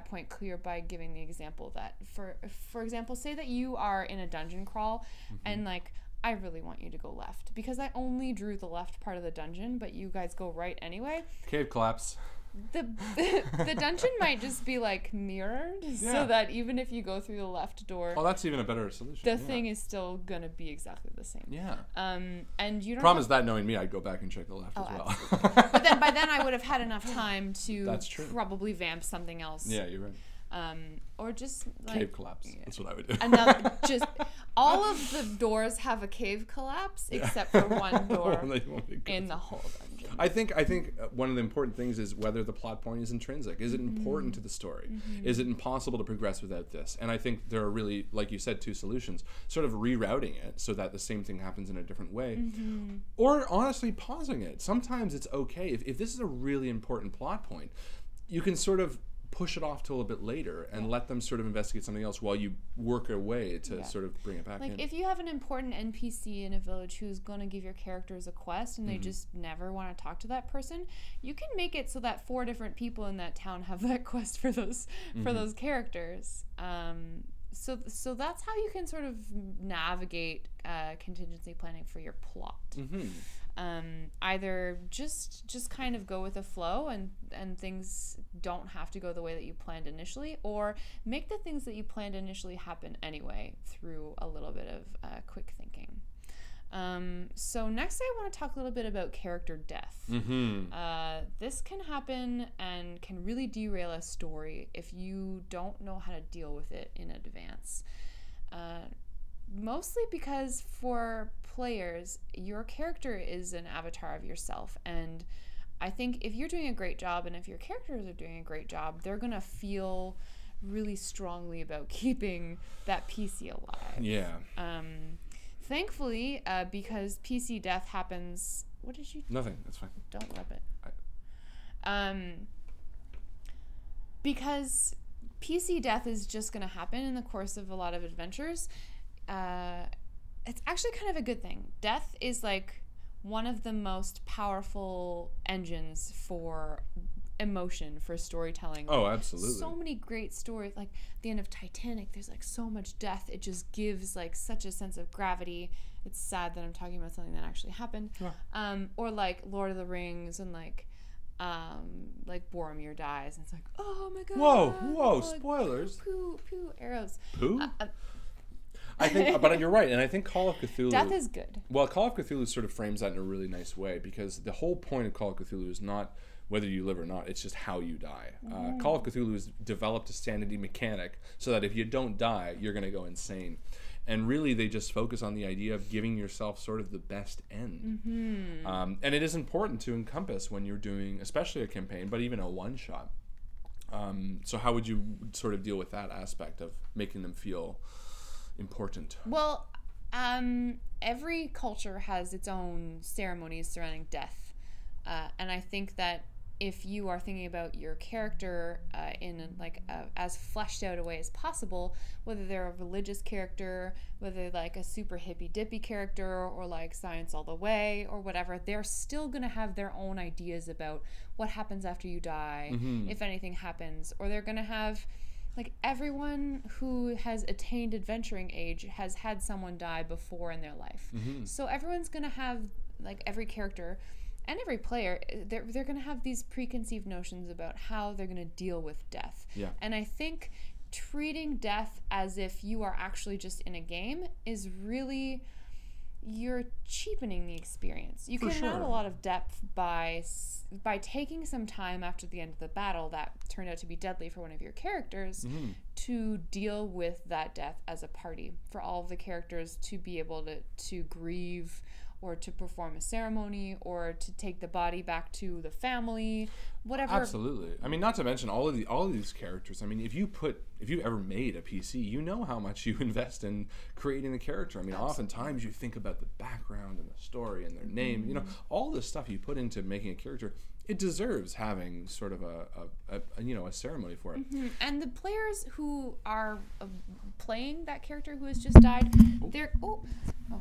point clear by giving the example that, for example, say that you are in a dungeon crawl and like, I really want you to go left because I only drew the left part of the dungeon, but you guys go right anyway. Cave collapse. The dungeon might just be like mirrored, so that even if you go through the left door, that's even a better solution. The thing is still gonna be exactly the same. And you don't. Problem is that knowing me, I'd go back and check the left as well. But then by then I would have had enough time to probably vamp something else. Yeah, you're right. Or just like cave collapse. That's what I would do. Another, just all of the doors have a cave collapse except for one door in the whole dungeon. I think one of the important things is whether the plot point is intrinsic. Is it important to the story? Is it impossible to progress without this? And I think there are really, like you said, 2 solutions. Sort of rerouting it so that the same thing happens in a different way. Or honestly pausing it. Sometimes it's okay. If this is a really important plot point, you can sort of push it off till a bit later and let them sort of investigate something else while you work a way to sort of bring it back in. Like if you have an important NPC in a village who's going to give your characters a quest and they just never want to talk to that person, you can make it so that 4 different people in that town have that quest for those characters. So that's how you can sort of navigate contingency planning for your plot. Either just kind of go with the flow and things don't have to go the way that you planned initially, or make the things that you planned initially happen anyway through a little bit of quick thinking. So next I want to talk a little bit about character death. This can happen and can really derail a story if you don't know how to deal with it in advance. Mostly because for players, your character is an avatar of yourself, and I think if you're doing a great job and if your characters are doing a great job, they're gonna feel really strongly about keeping that PC alive. Thankfully, because PC death happens. What did you? Nothing. That's fine. Don't rub it. Because PC death is just going to happen in the course of a lot of adventures. It's actually kind of a good thing. Death is like one of the most powerful engines for emotion, for storytelling. Oh, absolutely. So many great stories, like the end of Titanic, there's like so much death. It just gives like such a sense of gravity. It's sad that I'm talking about something that actually happened. Yeah. Or like Lord of the Rings and like Boromir dies and it's like, oh my god. Whoa, spoilers. Poo, arrows. Poo? I think, but you're right, and I think Call of Cthulhu... Death is good. Well, Call of Cthulhu sort of frames that in a really nice way, because the whole point of Call of Cthulhu is not whether you live or not, it's just how you die. Call of Cthulhu has developed a sanity mechanic so that if you don't die, you're going to go insane. And really, they just focus on the idea of giving yourself sort of the best end. And it is important to encompass when you're doing, especially a campaign, but even a one-shot. So how would you sort of deal with that aspect of making them feel important? Well, every culture has its own ceremonies surrounding death. And I think that if you are thinking about your character in like as fleshed out a way as possible, whether they're a religious character, whether they're like a super hippy dippy character or like science all the way or whatever, they're still going to have their own ideas about what happens after you die, if anything happens, or they're going to have... Like, everyone who has attained adventuring age has had someone die before in their life. So everyone's going to have, like, every character and every player, they're going to have these preconceived notions about how they're going to deal with death. Yeah. And I think treating death as if you are actually just in a game is really... You're cheapening the experience. You can add a lot of depth by taking some time after the end of the battle that turned out to be deadly for one of your characters to deal with that death as a party, for all of the characters to be able to grieve or to perform a ceremony or to take the body back to the family, whatever. Absolutely. I mean, not to mention all of these characters. I mean, if you ever made a PC, you know how much you invest in creating the character. I mean, oftentimes you think about the background and the story and their name. You know, all the stuff you put into making a character. It deserves having sort of a ceremony for it. And the players who are playing that character who has just died, they're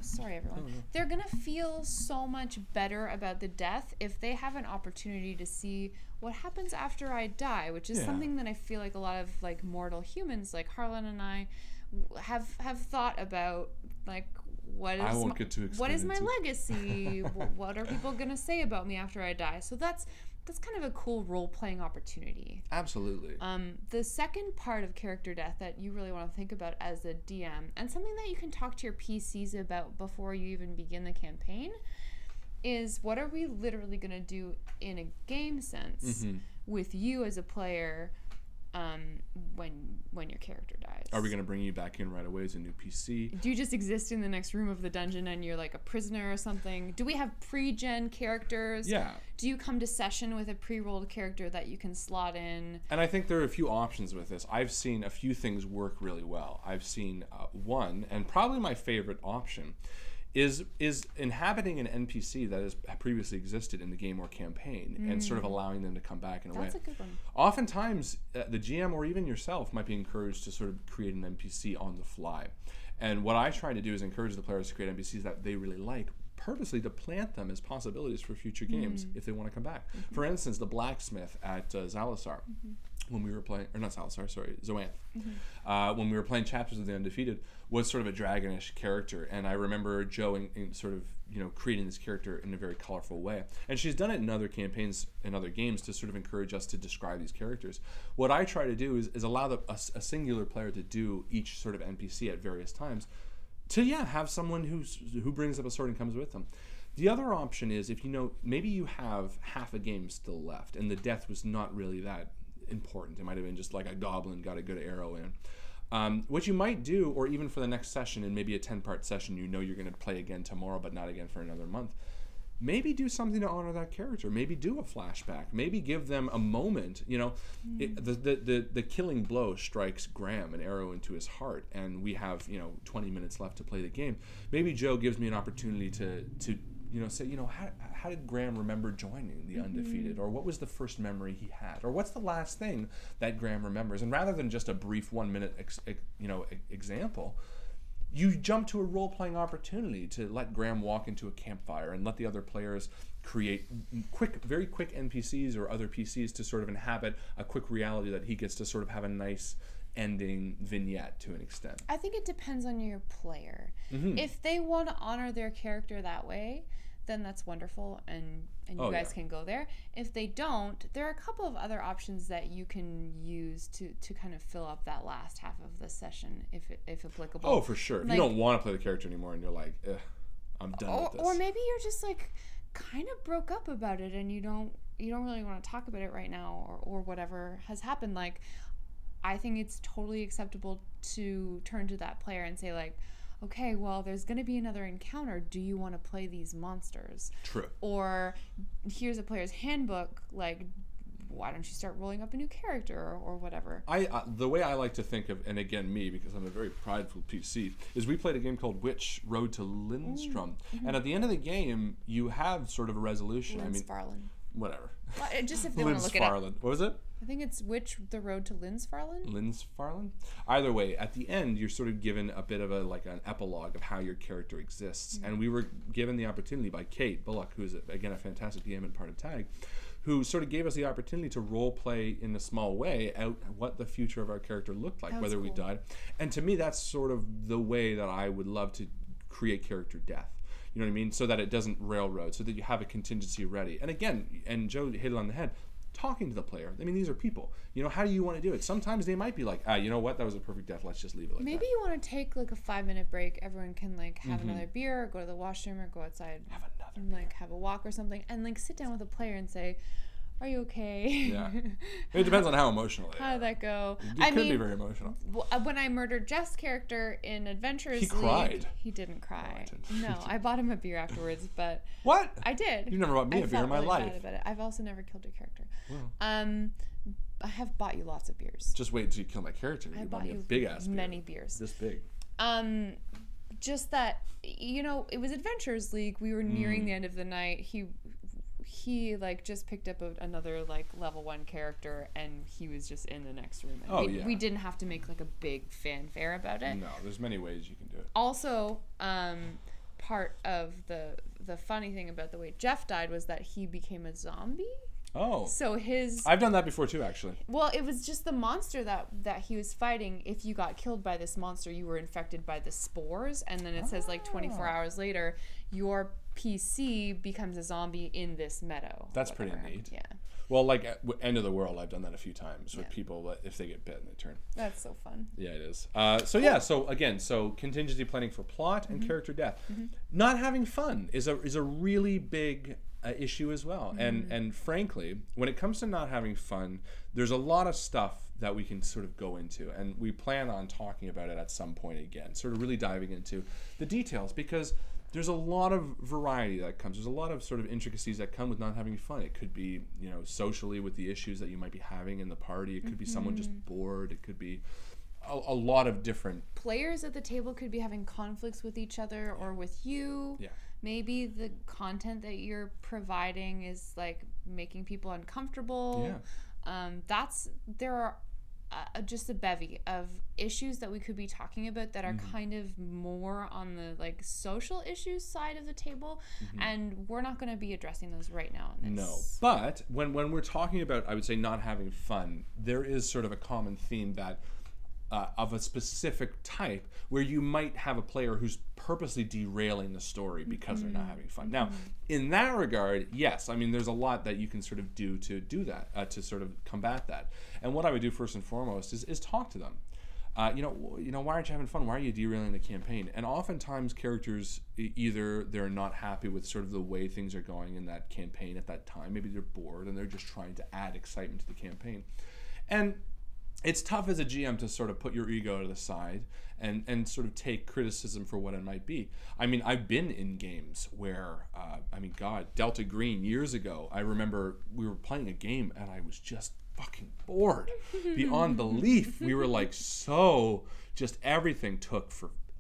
sorry everyone. They're gonna feel so much better about the death if they have an opportunity to see what happens after I die, which is something that I feel like a lot of like mortal humans, like Harlan and I, have thought about, like. What is my legacy? What are people going to say about me after I die? So that's kind of a cool role-playing opportunity. Absolutely. The second part of character death that you really want to think about as a DM, and something that you can talk to your PCs about before you even begin the campaign, is what are we literally going to do in a game sense with you as a player when your character dies. Are we going to bring you back in right away as a new PC? Do you just exist in the next room of the dungeon and you're like a prisoner or something? Do we have pre-gen characters? Yeah. Do you come to session with a pre-rolled character that you can slot in? And I think there are a few options with this. I've seen a few things work really well. I've seen one, and probably my favorite option, is inhabiting an NPC that has previously existed in the game or campaign and sort of allowing them to come back in a way. That's a good one. Oftentimes, the GM or even yourself might be encouraged to sort of create an NPC on the fly. And what I try to do is encourage the players to create NPCs that they really like, purposely to plant them as possibilities for future games if they want to come back. For instance, the blacksmith at Zalasar, when we were playing, or not Zalasar, sorry, Zoanth, when we were playing Chapters of the Undefeated, was sort of a dragonish character, and I remember Jo in sort of creating this character in a very colorful way. And she's done it in other campaigns and other games to sort of encourage us to describe these characters. What I try to do is allow a singular player to do each sort of NPC at various times, to have someone who brings up a sword and comes with them. The other option is if maybe you have half a game still left and the death was not really that important. It might have been just like a goblin got a good arrow in. What you might do, or even for the next session, in maybe a 10-part session, you're going to play again tomorrow, but not again for another month. Maybe do something to honor that character. Maybe do a flashback. Maybe give them a moment. The killing blow strikes Graham, an arrow into his heart, and we have 20 minutes left to play the game. Maybe Jo gives me an opportunity to say, how did Graham remember joining the Undefeated, or what was the first memory he had, or what's the last thing that Graham remembers? And rather than just a brief 1 minute example, you jump to a role-playing opportunity to let Graham walk into a campfire and let the other players create very quick NPCs or other PCs to sort of inhabit a quick reality that he gets to sort of have a nice ending vignette to an extent. I think it depends on your player. If they want to honor their character that way, then that's wonderful, and you guys can go there. If they don't, there are a couple of other options that you can use to kind of fill up that last half of the session, if applicable. Oh, for sure. If you don't want to play the character anymore and you're like, I'm done with this. Or maybe you're just like kind of broke up about it and you don't really want to talk about it right now, or whatever has happened. Like, I think it's totally acceptable to turn to that player and say, like, okay, well, there's going to be another encounter. Do you want to play these monsters? True. Or here's a player's handbook. Like, why don't you start rolling up a new character, or whatever? The way I like to think of, and again, me, because I'm a very prideful PC, is we played a game called Witch Road to Lindstrom. And at the end of the game, you have sort of a resolution. Linsfarland. Whatever. Well, just if they want to look it up. What was it? I think it's The Road to Linsfarland? Linsfarland? Either way, at the end, you're sort of given a bit of an epilogue of how your character exists. And we were given the opportunity by Kate Bullock, who is, again, a fantastic DM and part of TAG, who sort of gave us the opportunity to role play in a small way out what the future of our character looked like, whether we died. And to me, that's sort of the way that I would love to create character death. You know what I mean? So that it doesn't railroad, so that you have a contingency ready. And again, and Joe hit it on the head, talking to the player. I mean, these are people. How do you want to do it? Sometimes they might be like, you know what? That was a perfect death. Let's just leave it like that. Maybe you want to take like a 5-minute break. Everyone can like have another beer, or go to the washroom, or go outside. And like have a walk or something, and like sit down with a player and say, are you okay? Yeah. It depends on how emotional they are. How did that go? It could be very emotional. When I murdered Jeff's character in Adventures League, cried. He didn't cry. No, I bought him a beer afterwards, but... What? I did. You've never bought me a beer in my life. Bad about it. I've also never killed your character. Wow. I have bought you lots of beers. Just wait until you kill my character. I bought me a big-ass beer. Many beers. This big. Just that, it was Adventures League. We were nearing the end of the night. He like just picked up another like level 1 character, and he was just in the next room. And we didn't have to make like a big fanfare about it. No, there's many ways you can do it. Also, part of the funny thing about the way Jeff died was that he became a zombie. Oh. So I've done that before too, actually. Well, it was just the monster that he was fighting. If you got killed by this monster, you were infected by the spores, and then it says like 24 hours later, your PC becomes a zombie in this meadow. That's pretty neat. Yeah. Well, like End of the World, I've done that a few times with people. If they get bit, they turn. That's so fun. Yeah, it is. So contingency planning for plot and character death. Not having fun is a really big issue as well. And frankly, when it comes to not having fun, there's a lot of stuff that we can sort of go into, and we plan on talking about it at some point again, sort of really diving into the details, because there's a lot of variety that comes. There's a lot of sort of intricacies that come with not having fun. It could be, socially with the issues that you might be having in the party. It could be someone just bored. It could be a lot of different... Players at the table could be having conflicts with each other or with you. Yeah. Maybe the content that you're providing is like making people uncomfortable. Yeah. There are just a bevy of issues that we could be talking about that are kind of more on the like social issues side of the table, and we're not going to be addressing those right now in this. No, but when we're talking about, I would say, not having fun, there is sort of a common theme that of a specific type where you might have a player who's purposely derailing the story because they're not having fun. Now, in that regard, yes, I mean, there's a lot that you can sort of do to do that, to sort of combat that. And what I would do first and foremost is talk to them. Why aren't you having fun? Why are you derailing the campaign? And oftentimes characters, either they're not happy with sort of the way things are going in that campaign at that time. Maybe they're bored and they're just trying to add excitement to the campaign. And it's tough as a GM to sort of put your ego to the side and sort of take criticism for what it might be. I mean, I've been in games where, Delta Green years ago, I remember we were playing a game and I was just fucking bored beyond belief. We were like, just everything took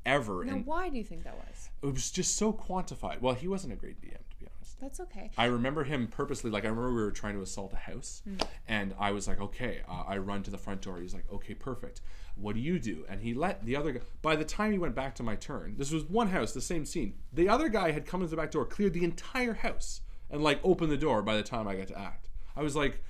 ever. Now, And why do you think that was? it was just so quantified. Well, he wasn't a great DM, to be honest. That's okay. I remember him purposely, like I remember we were trying to assault a house, and I was like, okay, I run to the front door. He's like, okay, perfect. What do you do? And he let the other guy, by the time he went back to my turn, this was one house, the same scene. The other guy had come into the back door, cleared the entire house, and like opened the door by the time I got to act. I was like,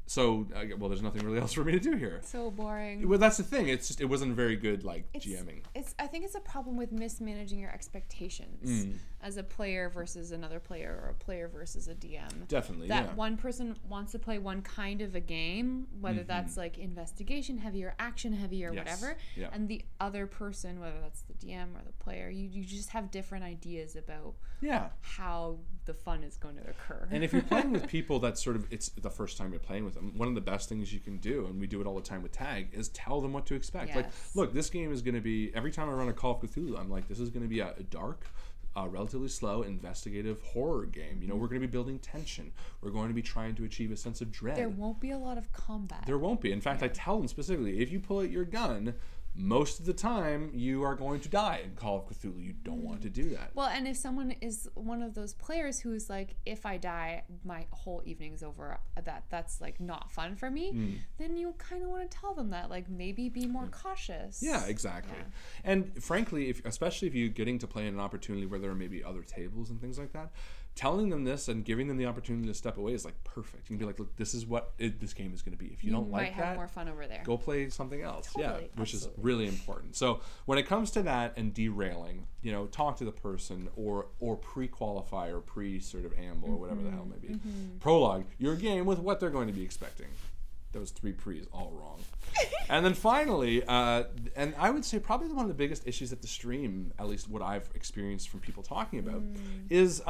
so, well, there's nothing really else for me to do here. So boring. Well, that's the thing. It's just, it wasn't very good, like, GMing. I think it's a problem with mismanaging your expectations as a player versus another player, or a player versus a DM. Definitely, that one person wants to play one kind of a game, whether that's like investigation heavy or action heavy or whatever, and the other person, whether that's the DM or the player, you just have different ideas about how the fun is going to occur. And if you're playing with people that sort of, it's the first time you're playing with them, one of the best things you can do, and we do it all the time with Tag, is tell them what to expect. Like, look, this game is going to be, every time I run a Call of Cthulhu, I'm like, this is going to be a dark, relatively slow, investigative horror game. You know, we're going to be building tension. We're going to be trying to achieve a sense of dread. There won't be a lot of combat. There won't be. In fact, I tell them specifically, if you pull out your gun, most of the time you are going to die in Call of Cthulhu. You don't want to do that. Well, and if someone is one of those players who's like, if I die, my whole evening's over, that's like not fun for me, then you kind of want to tell them that, like, maybe be more cautious. Yeah, exactly. Yeah. And frankly, especially if you're getting to play in an opportunity where there are maybe other tables and things like that, telling them this and giving them the opportunity to step away is like perfect. You can be like, look, this is what this game is going to be. If you don't like that, might have more fun over there. Go play something else. Totally, which is really important. So when it comes to that and derailing, you know, talk to the person or pre-qualify or sort of amble or whatever the hell may be. Prologue your game with what they're going to be expecting. Those 3 pre's all wrong. And then finally, and I would say probably one of the biggest issues at the stream, at least what I've experienced from people talking about, is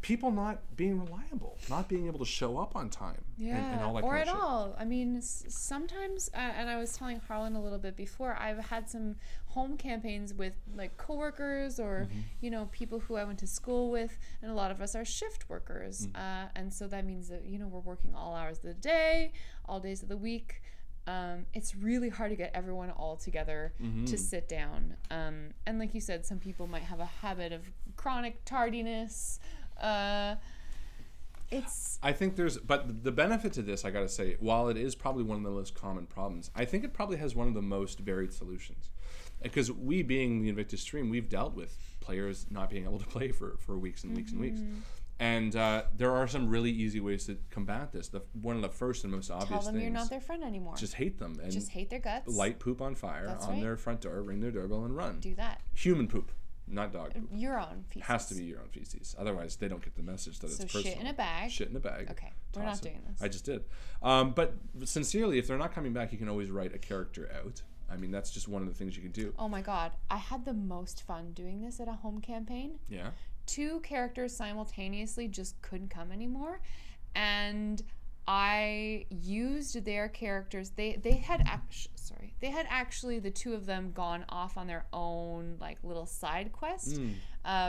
people not being reliable, not being able to show up on time. And all that or kind of at all. I mean, sometimes, and I was telling Harlan a little bit before, I've had some home campaigns with like coworkers or you know, people who I went to school with, and a lot of us are shift workers, and so that means that, you know, we're working all hours of the day, all days of the week. It's really hard to get everyone all together to sit down, and like you said, some people might have a habit of chronic tardiness. I think but the benefit to this, I gotta say, while it is probably one of the most common problems, I think it probably has one of the most varied solutions. Because we, being the Invictus stream, we've dealt with players not being able to play for weeks and weeks and weeks. And there are some really easy ways to combat this. One of the first and most obvious things. Tell them you're not their friend anymore. Just hate them. And just hate their guts. Light poop on fire on their front door, ring their doorbell, and run. Do that. Human poop, not dog poop. Your own feces. Has to be your own feces. Otherwise, they don't get the message that it's personal. So shit in a bag. Shit in a bag. Okay, we're not doing this. I just did. But sincerely, if they're not coming back, you can always write a character out. I mean, that's just one of the things you can do. Oh my god. I had the most fun doing this at a home campaign. Yeah. 2 characters simultaneously just couldn't come anymore, and I used their characters. They had actually the 2 of them gone off on their own like little side quest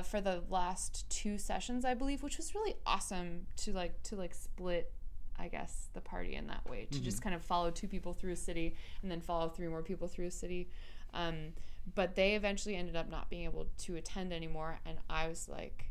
for the last 2 sessions, I believe, which was really awesome to split, I guess, the party in that way, to just kind of follow 2 people through a city and then follow 3 more people through a city. But they eventually ended up not being able to attend anymore, and I was like,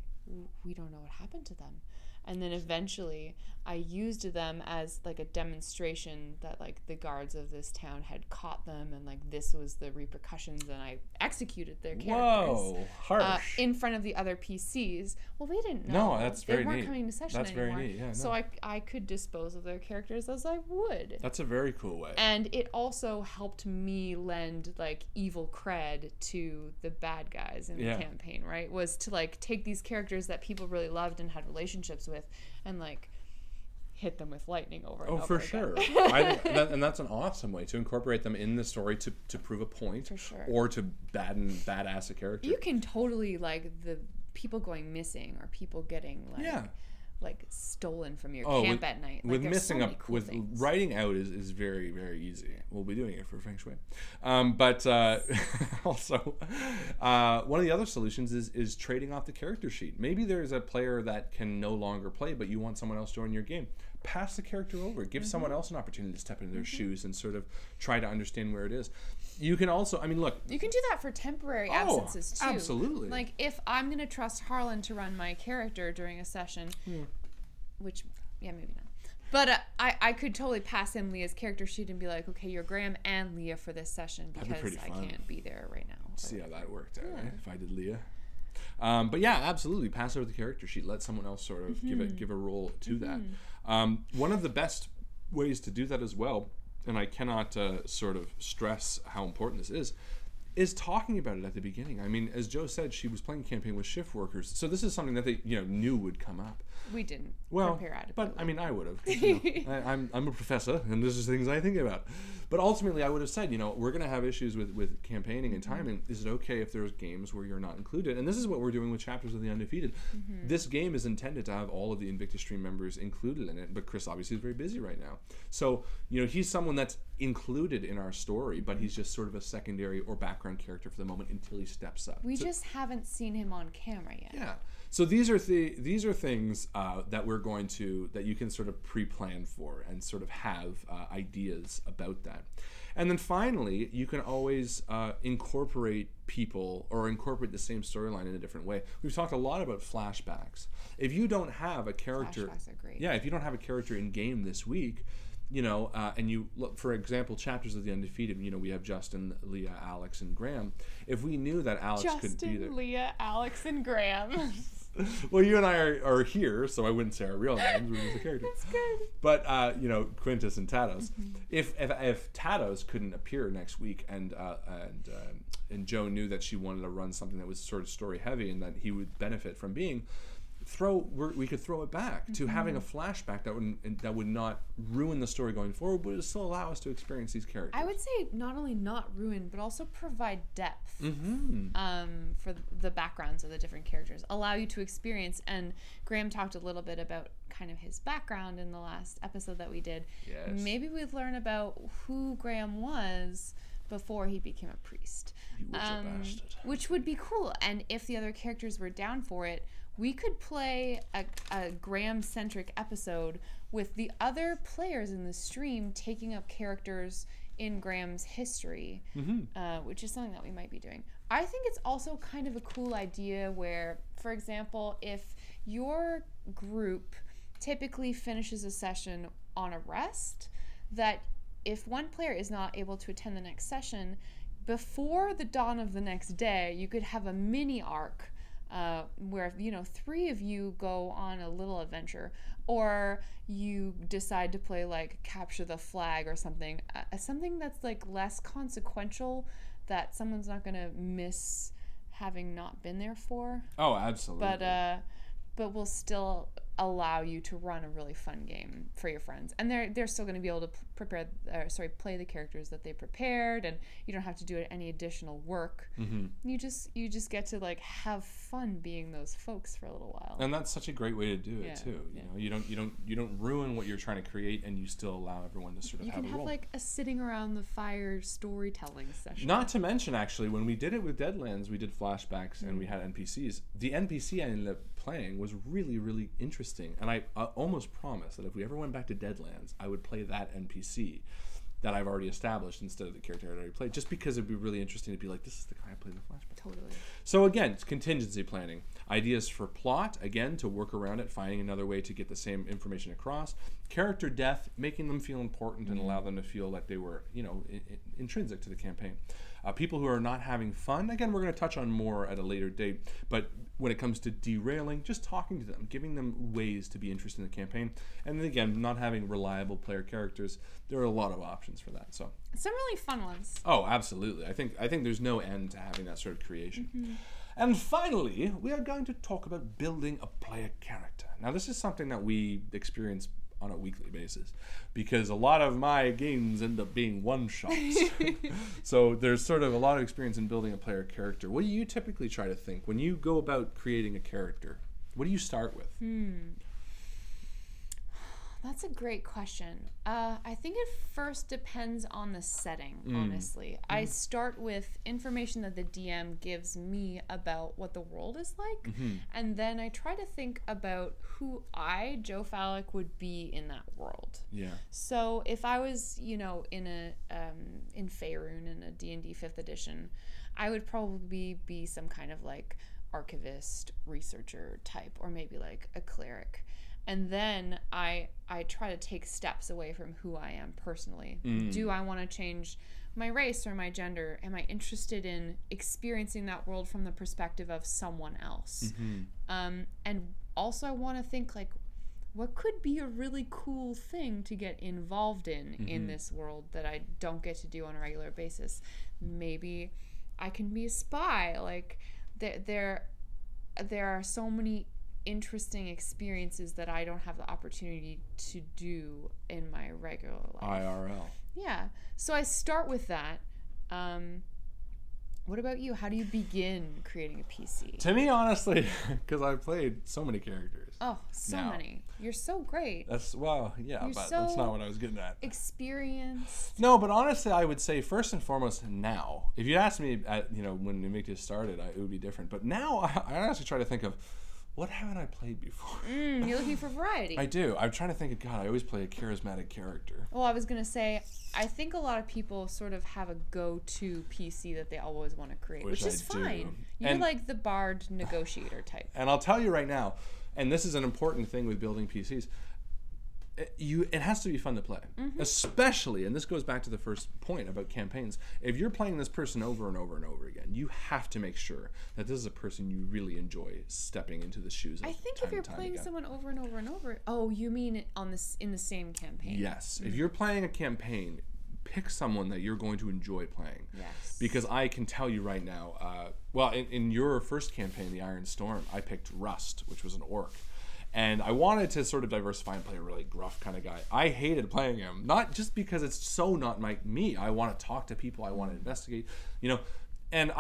we don't know what happened to them. And then eventually I used them as like a demonstration that like the guards of this town had caught them, and like this was the repercussions, and I executed their characters. Whoa, harsh. In front of the other PCs. Well, they didn't know. No, that's very neat. They weren't coming to session anymore. That's very neat, yeah. No. So I could dispose of their characters as I would. That's a very cool way. And it also helped me lend like evil cred to the bad guys in the campaign, right? Was to like take these characters that people really loved and had relationships with, and like hit them with lightning over and over for again. Sure. And that's an awesome way to incorporate them in the story to prove a point, for sure, or to badass a character. You can totally like the people going missing or people getting like stolen from your camp at night. Like, with missing up, cool with things. Writing out is very, very easy. We'll be doing it for Feng Shui. But also, one of the other solutions is trading off the character sheet. Maybe there's a player that can no longer play, but you want someone else to join your game. pass the character over. Give someone else an opportunity to step into their shoes and sort of try to understand where it is. You can also, I mean, look. You can do that for temporary absences too. Absolutely. Like if I'm going to trust Harlan to run my character during a session, which, yeah, maybe not. But I could totally pass him Leah's character sheet and be like, okay, you're Graham and Leah for this session because I can't be there right now. See how that worked out, right? If I did Leah. But yeah, absolutely. Pass over the character sheet. Let someone else sort of give a role to that. One of the best ways to do that as well, and I cannot sort of stress how important this is talking about it at the beginning. I mean, as Joe said, she was playing a campaign with shift workers, so this is something that they knew would come up. We didn't prepare adequately. But I mean, I would have. I'm a professor, and this is things I think about. But ultimately, I would have said, we're going to have issues with campaigning and timing. Is it okay if there's games where you're not included? And this is what we're doing with Chapters of the Undefeated. This game is intended to have all of the Invictus Stream members included in it, but Chris obviously is very busy right now. So, he's someone that's included in our story, but he's just sort of a secondary or background character for the moment until he steps up. We just haven't seen him on camera yet. Yeah. So these are things that you can sort of pre-plan for and sort of have ideas about that. And then finally, you can always incorporate people or incorporate the same storyline in a different way. We've talked a lot about flashbacks. If you don't have a character, flashbacks are great. Yeah, if you don't have a character in game this week, and you look, for example, Chapters of the Undefeated, we have Justin, Leah, Alex, and Graham. If we knew that Alex could be there. Justin, Leah, Alex, and Graham. Well, you and I are here, so I wouldn't say our real names. We're just the characters. That's good. But Quintus and Tados. If Tados couldn't appear next week, and Joe knew that she wanted to run something that was sort of story heavy and that he would benefit from being, we could throw it back to having a flashback that would not ruin the story going forward, but it would still allow us to experience these characters. I would say not only not ruin, but also provide depth for the backgrounds of the different characters, allow you to experience. And Graham talked a little bit about kind of his background in the last episode that we did. Yes. Maybe we'd learn about who Graham was before he became a priest, which would be cool. And if the other characters were down for it, we could play a Graham-centric episode with the other players in the stream taking up characters in Graham's history, which is something that we might be doing. I think it's also kind of a cool idea where, for example, if your group typically finishes a session on a rest, that if one player is not able to attend the next session, before the dawn of the next day, you could have a mini arc where 3 of you go on a little adventure, or you decide to play like capture the flag or something that's like less consequential, that someone's not going to miss having not been there for. Oh, absolutely. But we'll still allow you to run a really fun game for your friends, and they're still going to be able to play the characters that they prepared, and you don't have to do any additional work. You just get to like have fun being those folks for a little while. And that's such a great way to do it too. You don't ruin what you're trying to create, and you still allow everyone to sort of have a role. You can have like a sitting around the fire storytelling session. Not to mention, actually, when we did it with Deadlands, we did flashbacks and we had NPCs. The NPC I ended up playing was really, really interesting, and I almost promised that if we ever went back to Deadlands, I would play that NPC that I've already established instead of the character I'd already played, just because it'd be really interesting to be like, this is the guy I played in the flashback. Totally. So again, it's contingency planning. Ideas for plot, again, to work around it, finding another way to get the same information across. Character death, making them feel important and allow them to feel like they were, intrinsic to the campaign. People who are not having fun, again, we're going to touch on more at a later date, but when it comes to derailing, just talking to them, giving them ways to be interested in the campaign. And then again, not having reliable player characters, there are a lot of options for that. So some really fun ones. Oh, absolutely. I think there's no end to having that sort of creation. And finally, we are going to talk about building a player character. Now, this is something that we experience on a weekly basis, because a lot of my games end up being one-shots. So there's sort of a lot of experience in building a player character. What do you typically try to think when you go about creating a character? What do you start with? That's a great question. I think it first depends on the setting, honestly. I start with information that the DM gives me about what the world is like, and then I try to think about who I, Joe Fallak, would be in that world. Yeah. So if I was, you know, in Faerun in a D&D 5th edition, I would probably be some kind of like archivist, researcher type, or maybe like a cleric. And then I try to take steps away from who I am personally. Do I want to change my race or my gender? Am I interested in experiencing that world from the perspective of someone else? And also I want to think like, what could be a really cool thing to get involved in this world that I don't get to do on a regular basis? Maybe I can be a spy. Like there are so many interesting experiences that I don't have the opportunity to do in my regular life. IRL. Yeah. So I start with that. What about you? How do you begin creating a PC? To me, honestly, because I've played so many characters. Oh, so many. You're so great. That's, well, yeah, You're but so that's not what I was getting at. Experienced. No, but honestly, I would say first and foremost now. If you asked me, when Invictus started, it would be different. But now, I honestly try to think of, what haven't I played before? You're looking for variety. I do. I'm trying to think of, God, I always play a charismatic character. Well, I was going to say, I think a lot of people sort of have a go-to PC that they always want to create, which is fine. You're like the bard negotiator type. And I'll tell you right now, and this is an important thing with building PCs, it has to be fun to play, especially, and this goes back to the first point about campaigns, if you're playing this person over and over and over again, you have to make sure that this is a person you really enjoy stepping into the shoes of. I think if you're playing someone over and over and over, you mean in the same campaign? Yes. If you're playing a campaign, pick someone that you're going to enjoy playing. Yes. Because I can tell you right now, in your first campaign, the Iron Storm, I picked Rust, which was an orc. And I wanted to sort of diversify and play a really gruff kind of guy. I hated playing him, not just because it's so not me. I want to talk to people. I want to investigate, And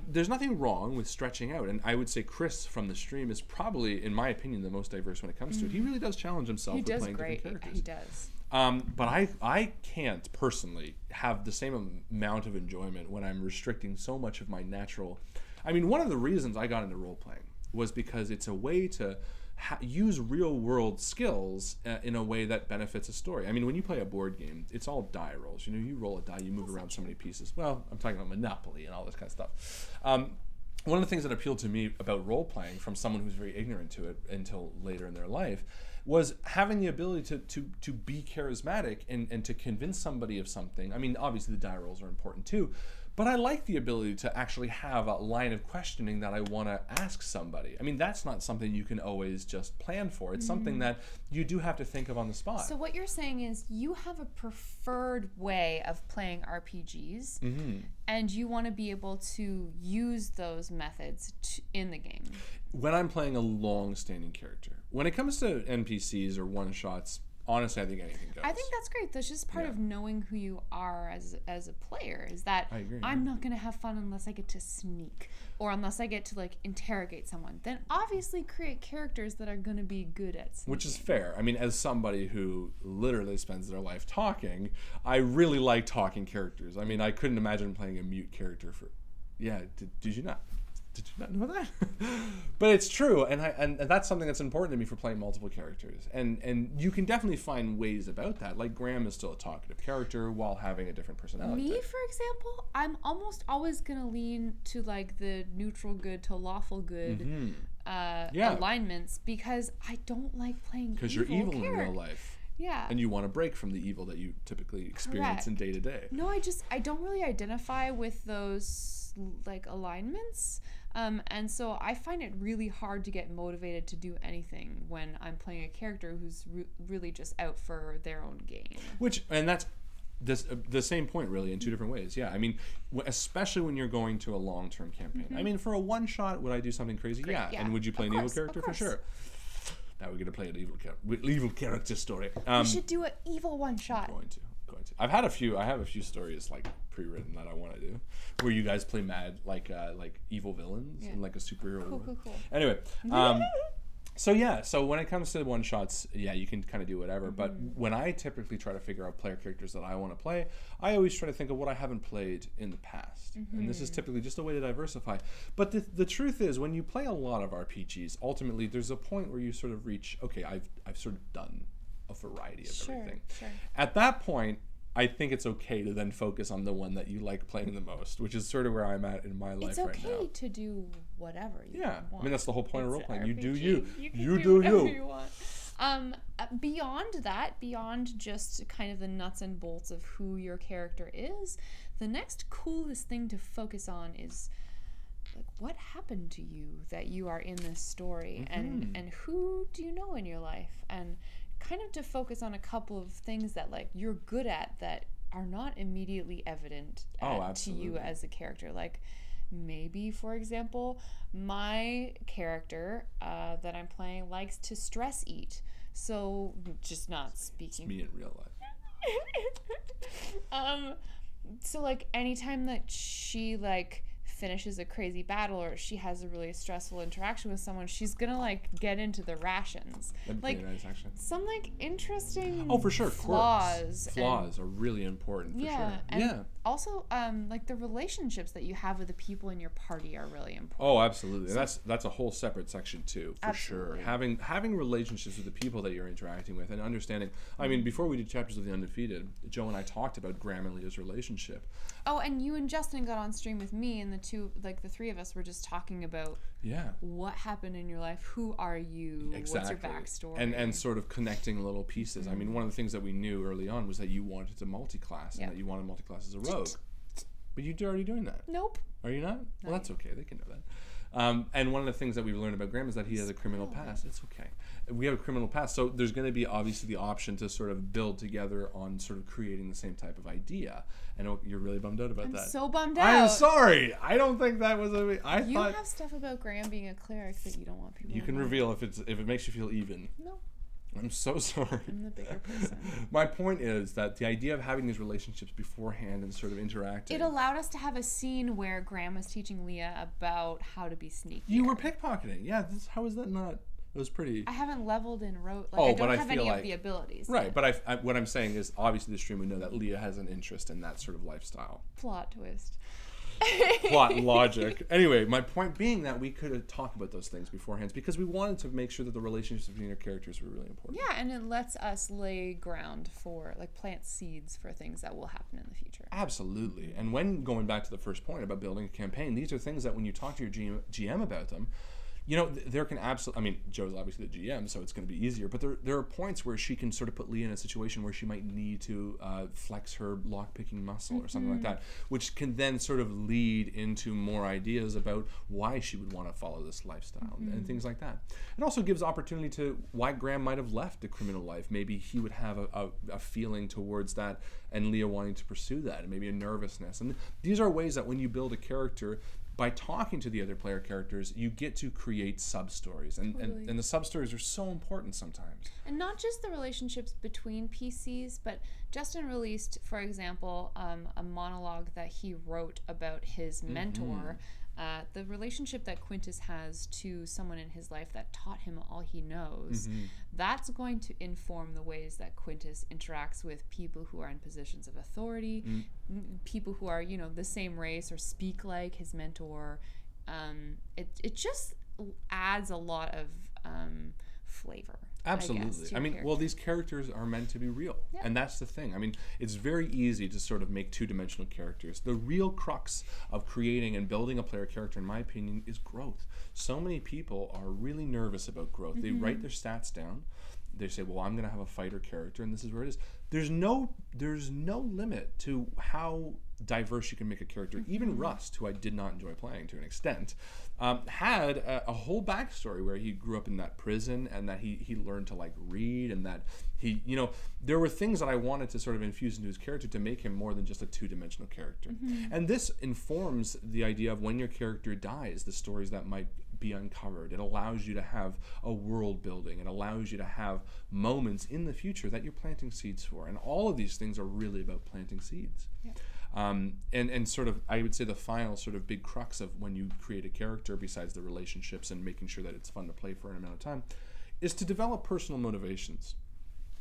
there's nothing wrong with stretching out. And I would say Chris from the stream is probably, in my opinion, the most diverse when it comes to it. He really does challenge himself with playing different characters. He does. But I can't personally have the same amount of enjoyment when I'm restricting so much of my natural. I mean, one of the reasons I got into role playing was because it's a way to use real world skills in a way that benefits a story. I mean, when you play a board game, it's all die rolls. You roll a die, you move around so many pieces. Well, I'm talking about Monopoly and all this kind of stuff. One of the things that appealed to me about role playing from someone who's very ignorant to it until later in their life was having the ability to be charismatic and to convince somebody of something. I mean, obviously the die rolls are important too, but I like the ability to actually have a line of questioning that I want to ask somebody. I mean, that's not something you can always just plan for. It's something that you do have to think of on the spot. So what you're saying is you have a preferred way of playing RPGs, and you want to be able to use those methods in the game. When I'm playing a long-standing character. When it comes to NPCs or one-shots, honestly, I think anything goes. I think that's great. That's just part of knowing who you are as a player, is that I'm not going to have fun unless I get to sneak or unless I get to like interrogate someone. Then obviously create characters that are going to be good at sneaking. Which is fair. I mean, as somebody who literally spends their life talking, I really like talking characters. I mean, I couldn't imagine playing a mute character for... Yeah, did you not? Did you not know that? But it's true, and that's something that's important to me for playing multiple characters. And you can definitely find ways about that. Like Graham is still a talkative character while having a different personality. Me, for example, I'm almost always gonna lean to like the neutral good to lawful good alignments because I don't like playing. Because you're evil in real life. Yeah. And you want to break from the evil that you typically experience in day to day. No, I don't really identify with those like alignments. And so I find it really hard to get motivated to do anything when I'm playing a character who's really just out for their own game. And that's the same point really in two different ways. Yeah, I mean, especially when you're going to a long-term campaign. I mean, for a one-shot, would I do something crazy? Yeah. And would you play an evil character? For sure. Now we're going to play an evil character story. We should do an evil one-shot. I'm going to. I have a few stories like pre-written that I want to do, where you guys play mad like evil villains and like a superhero. Cool. Anyway, So yeah, so when it comes to one shots, yeah, you can kind of do whatever. But when I typically try to figure out player characters that I want to play, I always try to think of what I haven't played in the past, and this is typically just a way to diversify. But the truth is, when you play a lot of RPGs, ultimately there's a point where you sort of reach, okay, I've sort of done a variety of everything. Sure. At that point, I think it's okay to then focus on the one that you like playing the most, which is sort of where I'm at in my life right now. It's okay to do whatever you want. I mean, that's the whole point of role-playing. You do you. You do whatever you. you want. Beyond that, beyond just kind of the nuts and bolts of who your character is, the next coolest thing to focus on is like what happened to you that you are in this story, and who do you know in your life, and kind of to focus on a couple of things that like you're good at that are not immediately evident to you as a character. Like maybe, for example, my character that I'm playing likes to stress eat. So just not speaking. It's me in real life. So like anytime that she like finishes a crazy battle or she has a really stressful interaction with someone, she's gonna like get into the rations. That'd be like pretty nice, actually. some like interesting for sure flaws are really important for sure. And also like the relationships that you have with the people in your party are really important. Oh, absolutely. So, that's a whole separate section too, for absolutely. Sure. Having relationships with the people that you're interacting with and understanding. I mean, before we did Chapters of the Undefeated, Joe and I talked about Graham and Leah's relationship. Oh, and you and Justin got on stream with me, and the three of us were just talking about what happened in your life, who are you, what's your backstory, and sort of connecting little pieces. I mean, one of the things that we knew early on was that you wanted to multi-class and that you wanted multi-class as a rogue. But you're already doing that. Nope. Are you not? Well, that's okay. They can know that. And one of the things that we've learned about Graham is that he has a criminal past. It's okay. We have a criminal past, so there's going to be obviously the option to sort of build together on sort of creating the same type of idea. And you're really bummed out about that. I'm so bummed out. I'm sorry. I don't think that was You have stuff about Graham being a cleric that you don't want people to know. You can reveal if it makes you feel even. No. I'm so sorry. I'm the bigger person. My point is that the idea of having these relationships beforehand and sort of interacting. It allowed us to have a scene where Graham was teaching Leah about how to be sneaky. You were pickpocketing. Yeah, how is that not? It was pretty. I haven't leveled and wrote. Like, I don't have any of the abilities. Right, but what I'm saying is obviously the stream would know that Leah has an interest in that sort of lifestyle. Plot twist. Plot logic. Anyway, my point being that we could talk about those things beforehand because we wanted to make sure that the relationships between our characters were really important. Yeah, and it lets us lay ground for, like, plant seeds for things that will happen in the future. Absolutely. And when going back to the first point about building a campaign, these are things that when you talk to your GM about them, you know, there can absolutely, I mean, Joe's obviously the GM, so it's going to be easier, but there are points where she can sort of put Leah in a situation where she might need to flex her lock-picking muscle or something like that, which can then sort of lead into more ideas about why she would want to follow this lifestyle and things like that. It also gives opportunity to why Graham might have left the criminal life. Maybe he would have a feeling towards that and Leah wanting to pursue that, and maybe a nervousness. And these are ways that when you build a character, by talking to the other player characters, you get to create sub-stories. And the sub-stories are so important sometimes. And not just the relationships between PCs, but Justin released, for example, a monologue that he wrote about his mentor, the relationship that Quintus has to someone in his life that taught him all he knows. That's going to inform the ways that Quintus interacts with people who are in positions of authority, people who are, you know, the same race or speak like his mentor. It just adds a lot of flavor. Absolutely. I mean, well, these characters are meant to be real. Yeah. And that's the thing. I mean, it's very easy to sort of make two-dimensional characters. The real crux of creating and building a player character, in my opinion, is growth. So many people are really nervous about growth. They write their stats down. They say, well, I'm going to have a fighter character, and this is where it is. There's no limit to how diverse you can make a character. Even Rust, who I did not enjoy playing to an extent, had a whole backstory where he grew up in that prison and that he learned to like read, and that he, you know, there were things that I wanted to sort of infuse into his character to make him more than just a two-dimensional character. And this informs the idea of when your character dies, the stories that might be uncovered. It allows you to have a world building. It allows you to have moments in the future that you're planting seeds for. And all of these things are really about planting seeds. Yeah. And sort of, I would say the final sort of big crux of when you create a character, besides the relationships and making sure that it's fun to play for an amount of time, is to develop personal motivations.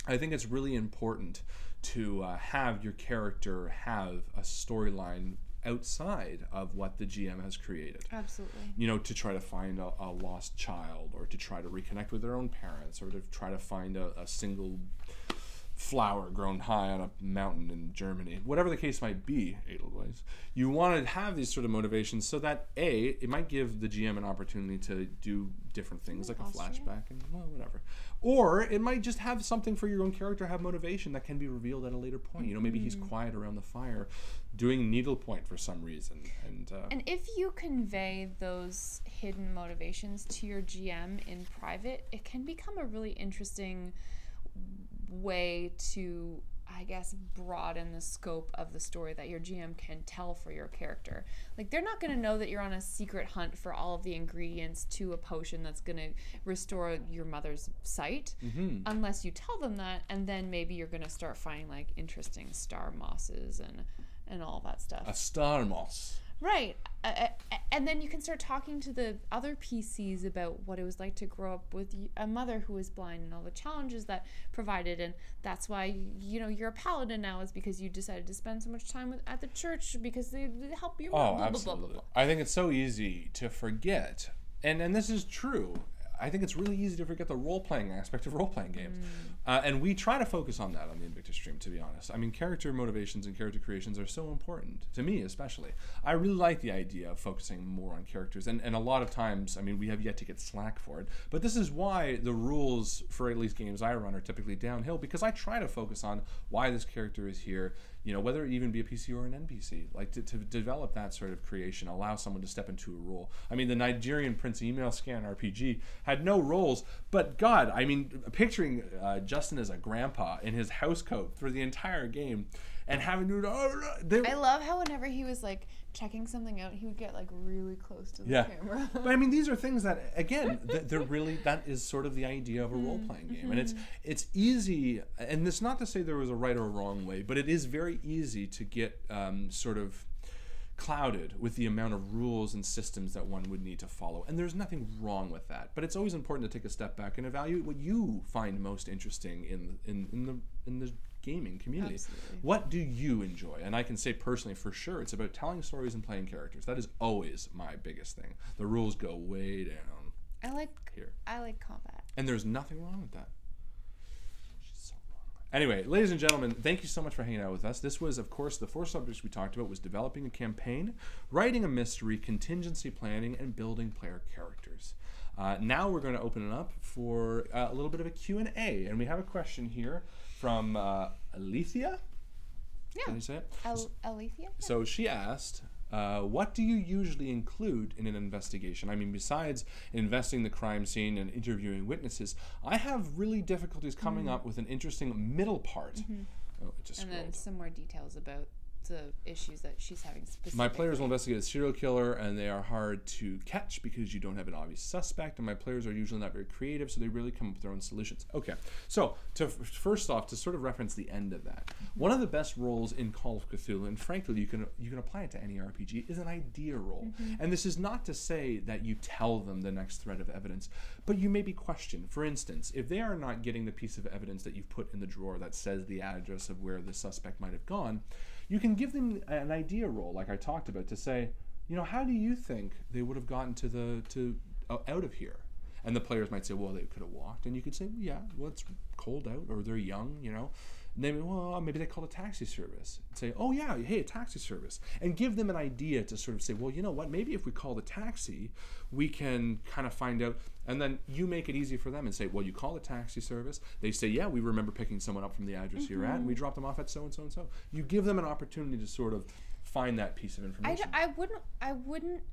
I think it's really important to have your character have a storyline outside of what the GM has created. Absolutely. You know, to try to find a lost child, or to try to reconnect with their own parents, or to try to find a single flower grown high on a mountain in Germany. Whatever the case might be, Edelweiss, you want to have these sort of motivations so that it might give the GM an opportunity to do different things, like a flashback and whatever. Or it might just have something for your own character have motivation that can be revealed at a later point. You know, maybe he's quiet around the fire doing needlepoint for some reason. And if you convey those hidden motivations to your GM in private, it can become a really interesting way to, I guess, broaden the scope of the story that your GM can tell for your character. Like, they're not going to know that you're on a secret hunt for all of the ingredients to a potion that's going to restore your mother's sight, unless you tell them that, and then maybe you're going to start finding like interesting star mosses and all that stuff. A star moss. Right. And then you can start talking to the other PCs about what it was like to grow up with a mother who was blind and all the challenges that provided. And that's why, you know, you're a paladin now, is because you decided to spend so much time at the church because they help you. Oh, absolutely. I think it's so easy to forget. And this is true. I think it's really easy to forget the role-playing aspect of role-playing games. And we try to focus on that on the Invictus stream, to be honest. I mean, character motivations and character creations are so important, to me especially. I really like the idea of focusing more on characters. And a lot of times, I mean, we have yet to get slack for it. But this is why the rules for at least games I run are typically downhill, because I try to focus on why this character is here, you know, whether it even be a PC or an NPC, like to develop that sort of creation, allow someone to step into a role. I mean, the Nigerian Prince email scan RPG had no roles, but God, I mean, picturing Justin as a grandpa in his house coat for the entire game and having to, I love how whenever he was like checking something out, he would get like really close to the camera. But I mean, these are things that, again, they're really, that is sort of the idea of a role-playing game. And it's easy, and it's not to say there was a right or a wrong way, but it is very easy to get sort of clouded with the amount of rules and systems that one would need to follow. And there's nothing wrong with that. But it's always important to take a step back and evaluate what you find most interesting in the gaming community. Absolutely. What do you enjoy? And I can say personally, for sure, it's about telling stories and playing characters. That is always my biggest thing. The rules go way down. I like combat. And there's nothing wrong with that. Anyway, ladies and gentlemen, thank you so much for hanging out with us. This was, of course, the 4 subjects we talked about was developing a campaign, writing a mystery, contingency planning, and building player characters. Now we're going to open it up for a little bit of a Q&A. And we have a question here from Alethea? Yeah. Can you say it? Alethea? Yeah. So she asked, what do you usually include in an investigation? I mean, besides investing the crime scene and interviewing witnesses, I have really difficulties coming up with an interesting middle part. Oh, it just and scrolled. then some more details about the issues that she's having specifically. My players will investigate a serial killer, and they are hard to catch because you don't have an obvious suspect, and my players are usually not very creative, so they really come up with their own solutions. Okay, so first off, to sort of reference the end of that, one of the best roles in Call of Cthulhu, and frankly you can apply it to any RPG, is an idea roll. And this is not to say that you tell them the next thread of evidence, but you maybe question. For instance, if they are not getting the piece of evidence that you've put in the drawer that says the address of where the suspect might have gone, you can give them an idea roll, like I talked about, to say, you know, how do you think they would have gotten out of here? And the players might say, well, they could have walked. And you could say, yeah, well, it's cold out, or they're young, you know. And maybe they called a taxi service. And say, oh yeah, hey, a taxi service. And give them an idea to sort of say, well, you know what, maybe if we call the taxi, we can kind of find out. And then you make it easy for them and say, well, you call the taxi service. They say, yeah, we remember picking someone up from the address you're at, and we dropped them off at so and so and so. You give them an opportunity to sort of find that piece of information. I wouldn't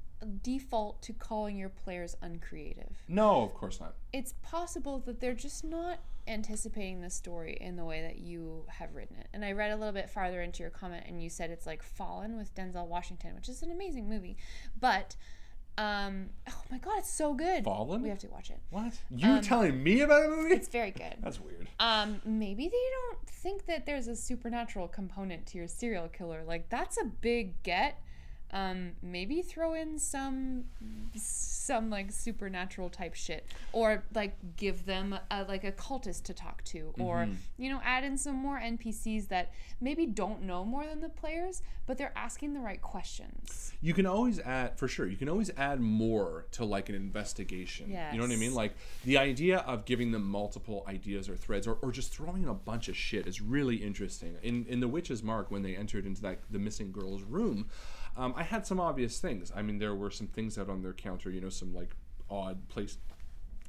default to calling your players uncreative. No, of course not. It's possible that they're just not anticipating the story in the way that you have written it. And I read a little bit farther into your comment, and you said it's like Fallen with Denzel Washington, which is an amazing movie. But Oh my god, it's so good. Fallen? We have to watch it. What? You telling me about a movie? It's very good. That's weird. Maybe they don't think that there's a supernatural component to your serial killer. Like, that's a big get. Maybe throw in some like supernatural type shit, or like give them like a cultist to talk to, or you know, add in some more NPCs that maybe don't know more than the players, but they're asking the right questions. You can always add, for sure, you can always add more to like an investigation. Yes. You know what I mean? Like the idea of giving them multiple ideas or threads, or just throwing in a bunch of shit is really interesting. In The Witch's Mark, when they entered into the missing girl's room, I had some obvious things. I mean, there were some things out on their counter, you know, some like odd placed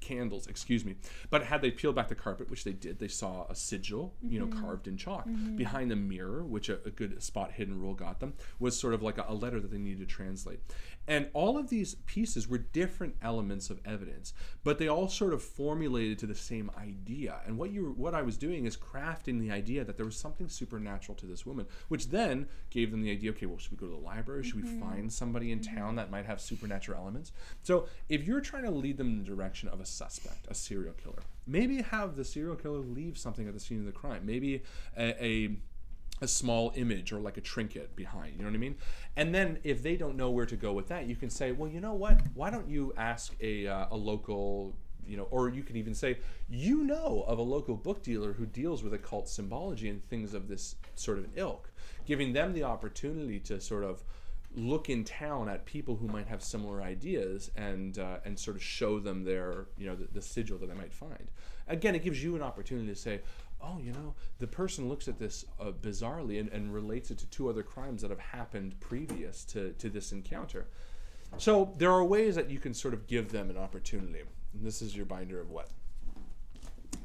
candles, excuse me. But had they peeled back the carpet, which they did, they saw a sigil, you know, carved in chalk. Behind the mirror, which a good spot hidden rule got them, was sort of like a letter that they needed to translate. And all of these pieces were different elements of evidence, but they all sort of formulated to the same idea. And what I was doing is crafting the idea that there was something supernatural to this woman, which then gave them the idea, okay, well, should we go to the library? Should we find somebody in town that might have supernatural elements? So if you're trying to lead them in the direction of a suspect, a serial killer, maybe have the serial killer leave something at the scene of the crime. Maybe a small image or like a trinket behind, you know what I mean? And then if they don't know where to go with that, you can say, well, you know what? Why don't you ask a local, you know, or you can even say, you know of a local book dealer who deals with occult symbology and things of this sort of ilk, giving them the opportunity to sort of look in town at people who might have similar ideas and sort of show them their, you know, the sigil that they might find. Again, it gives you an opportunity to say, oh, you know, the person looks at this bizarrely and relates it to two other crimes that have happened previous to this encounter. So there are ways that you can sort of give them an opportunity. And this is your binder of what?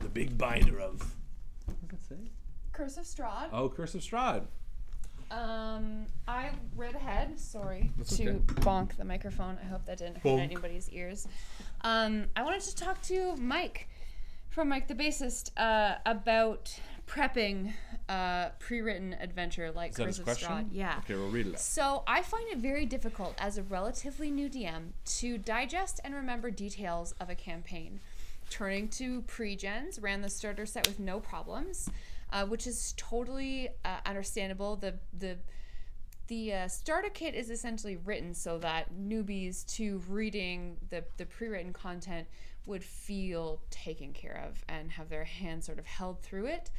The big binder of, what does that say? Curse of Strahd. Oh, Curse of Strahd. I read ahead, sorry That's to okay. bonk the microphone. I hope that didn't hurt Bonk. anybody's ears. I wanted to talk to Mike from Mike the Bassist about prepping pre-written adventure like Is that Curse his of question? Strahd. Yeah. Okay, we'll read it out. So I find it very difficult as a relatively new DM to digest and remember details of a campaign. Turning to pre-gens, ran the starter set with no problems, which is totally understandable. The starter kit is essentially written so that newbies to reading the pre-written content would feel taken care of and have their hands sort of held through it.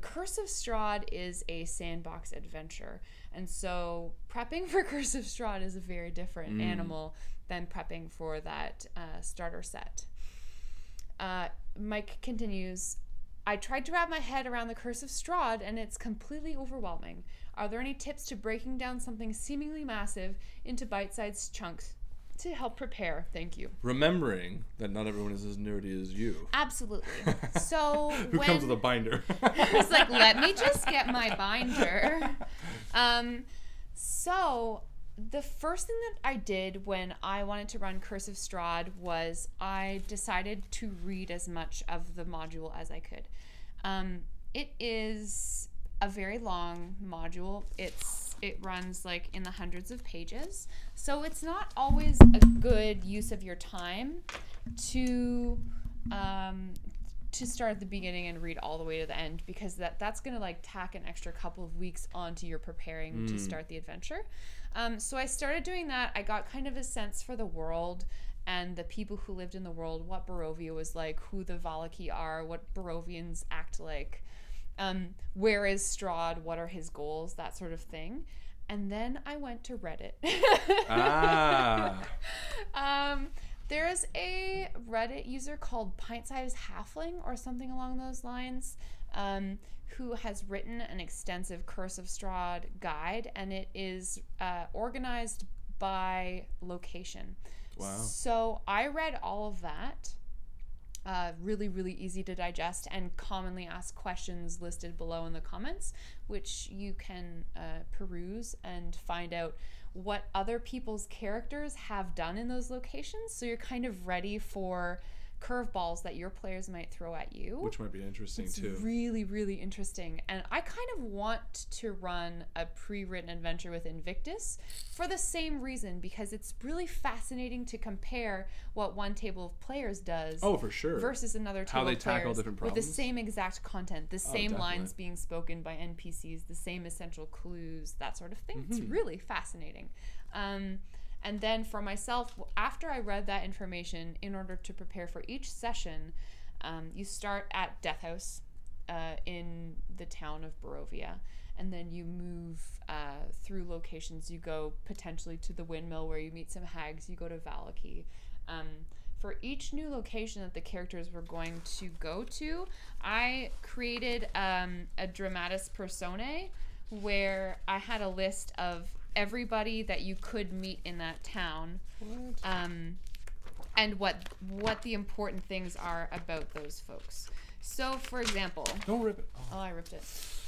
Curse of Strahd is a sandbox adventure, and so prepping for Curse of Strahd is a very different animal than prepping for that starter set. Mike continues, I tried to wrap my head around the Curse of Strahd and it's completely overwhelming. Are there any tips to breaking down something seemingly massive into bite-sized chunks to help prepare? Thank you. Remembering that not everyone is as nerdy as you. Absolutely. So Who comes with a binder? It's like, let me just get my binder. So the first thing that I did when I wanted to run Curse of Strahd was I decided to read as much of the module as I could. It is a very long module. It runs like in the hundreds of pages, so it's not always a good use of your time to start at the beginning and read all the way to the end, because that's gonna like tack an extra couple of weeks onto your preparing to start the adventure. So I started doing that. I got kind of a sense for the world and the people who lived in the world, what Barovia was like, who the Fallaki are, what Barovians act like, where is Strahd, what are his goals, that sort of thing. And then I went to Reddit. There's a Reddit user called Pint-Sized Halfling or something along those lines, who has written an extensive Curse of Strahd guide, and it is organized by location. Wow. So I read all of that. Really, really easy to digest and commonly asked questions listed below in the comments, which you can peruse and find out what other people's characters have done in those locations. So you're kind of ready for curveballs that your players might throw at you. Which might be interesting too. It's really, really interesting. And I kind of want to run a pre-written adventure with Invictus for the same reason, because it's really fascinating to compare what one table of players does for sure versus another table how they of tackle players different with problems the same exact content, the same definitely. lines being spoken by NPCs, the same essential clues, that sort of thing. It's really fascinating. And then for myself, after I read that information, in order to prepare for each session, you start at Death House in the town of Barovia, and then you move through locations. You go potentially to the windmill where you meet some hags. You go to Fallak. For each new location that the characters were going to go to, I created a dramatis personae where I had a list of everybody that you could meet in that town, and what the important things are about those folks. So, for example, don't rip it. Oh, I ripped it.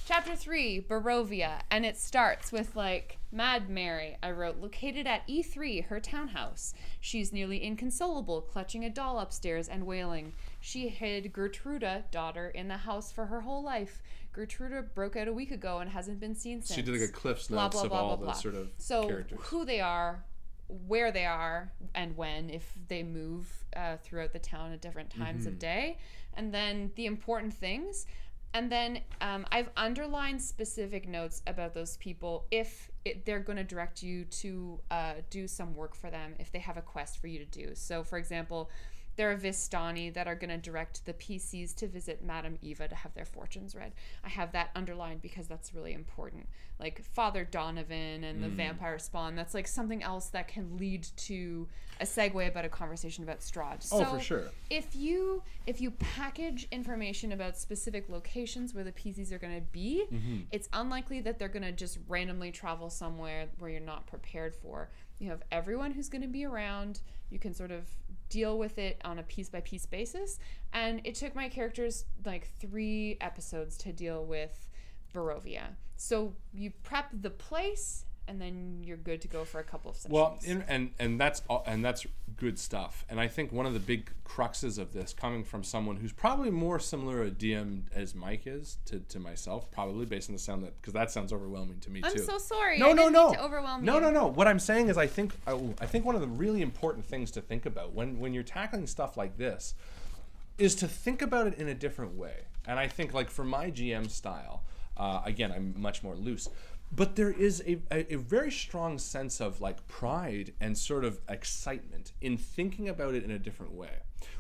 Chapter 3, Barovia, and it starts with like Mad Mary. I wrote, located at E3, her townhouse. She's nearly inconsolable, clutching a doll upstairs and wailing. She hid Gertruda, daughter, in the house for her whole life. Gertruda broke out a week ago and hasn't been seen since. She did like a Cliff's Blah, Notes blah, of blah, all blah, the blah. sort of So characters. who they are, where they are, and when, if they move throughout the town at different times of day, and then the important things. And then I've underlined specific notes about those people if they're going to direct you to do some work for them, if they have a quest for you to do. So, for example, there are Vistani that are going to direct the PCs to visit Madame Eva to have their fortunes read. I have that underlined because that's really important. Like Father Donovan and the vampire spawn, that's like something else that can lead to a segue about a conversation about Strahd. So for sure. If you package information about specific locations where the PCs are going to be, it's unlikely that they're going to just randomly travel somewhere where you're not prepared for. You have everyone who's going to be around. You can sort of deal with it on a piece-by-piece basis. And it took my characters like 3 episodes to deal with Barovia. So you prep the place, and then you're good to go for a couple of sessions. Well, and that's good stuff. And I think one of the big cruxes of this, coming from someone who's probably more similar a DM as Mike is to myself, probably based on the sound because that sounds overwhelming to me too. I'm so sorry. No. I didn't mean to overwhelm you. No. What I'm saying is, I think one of the really important things to think about when you're tackling stuff like this is to think about it in a different way. And I think, like, for my GM style, again, I'm much more loose. But there is a very strong sense of like pride and sort of excitement in thinking about it in a different way.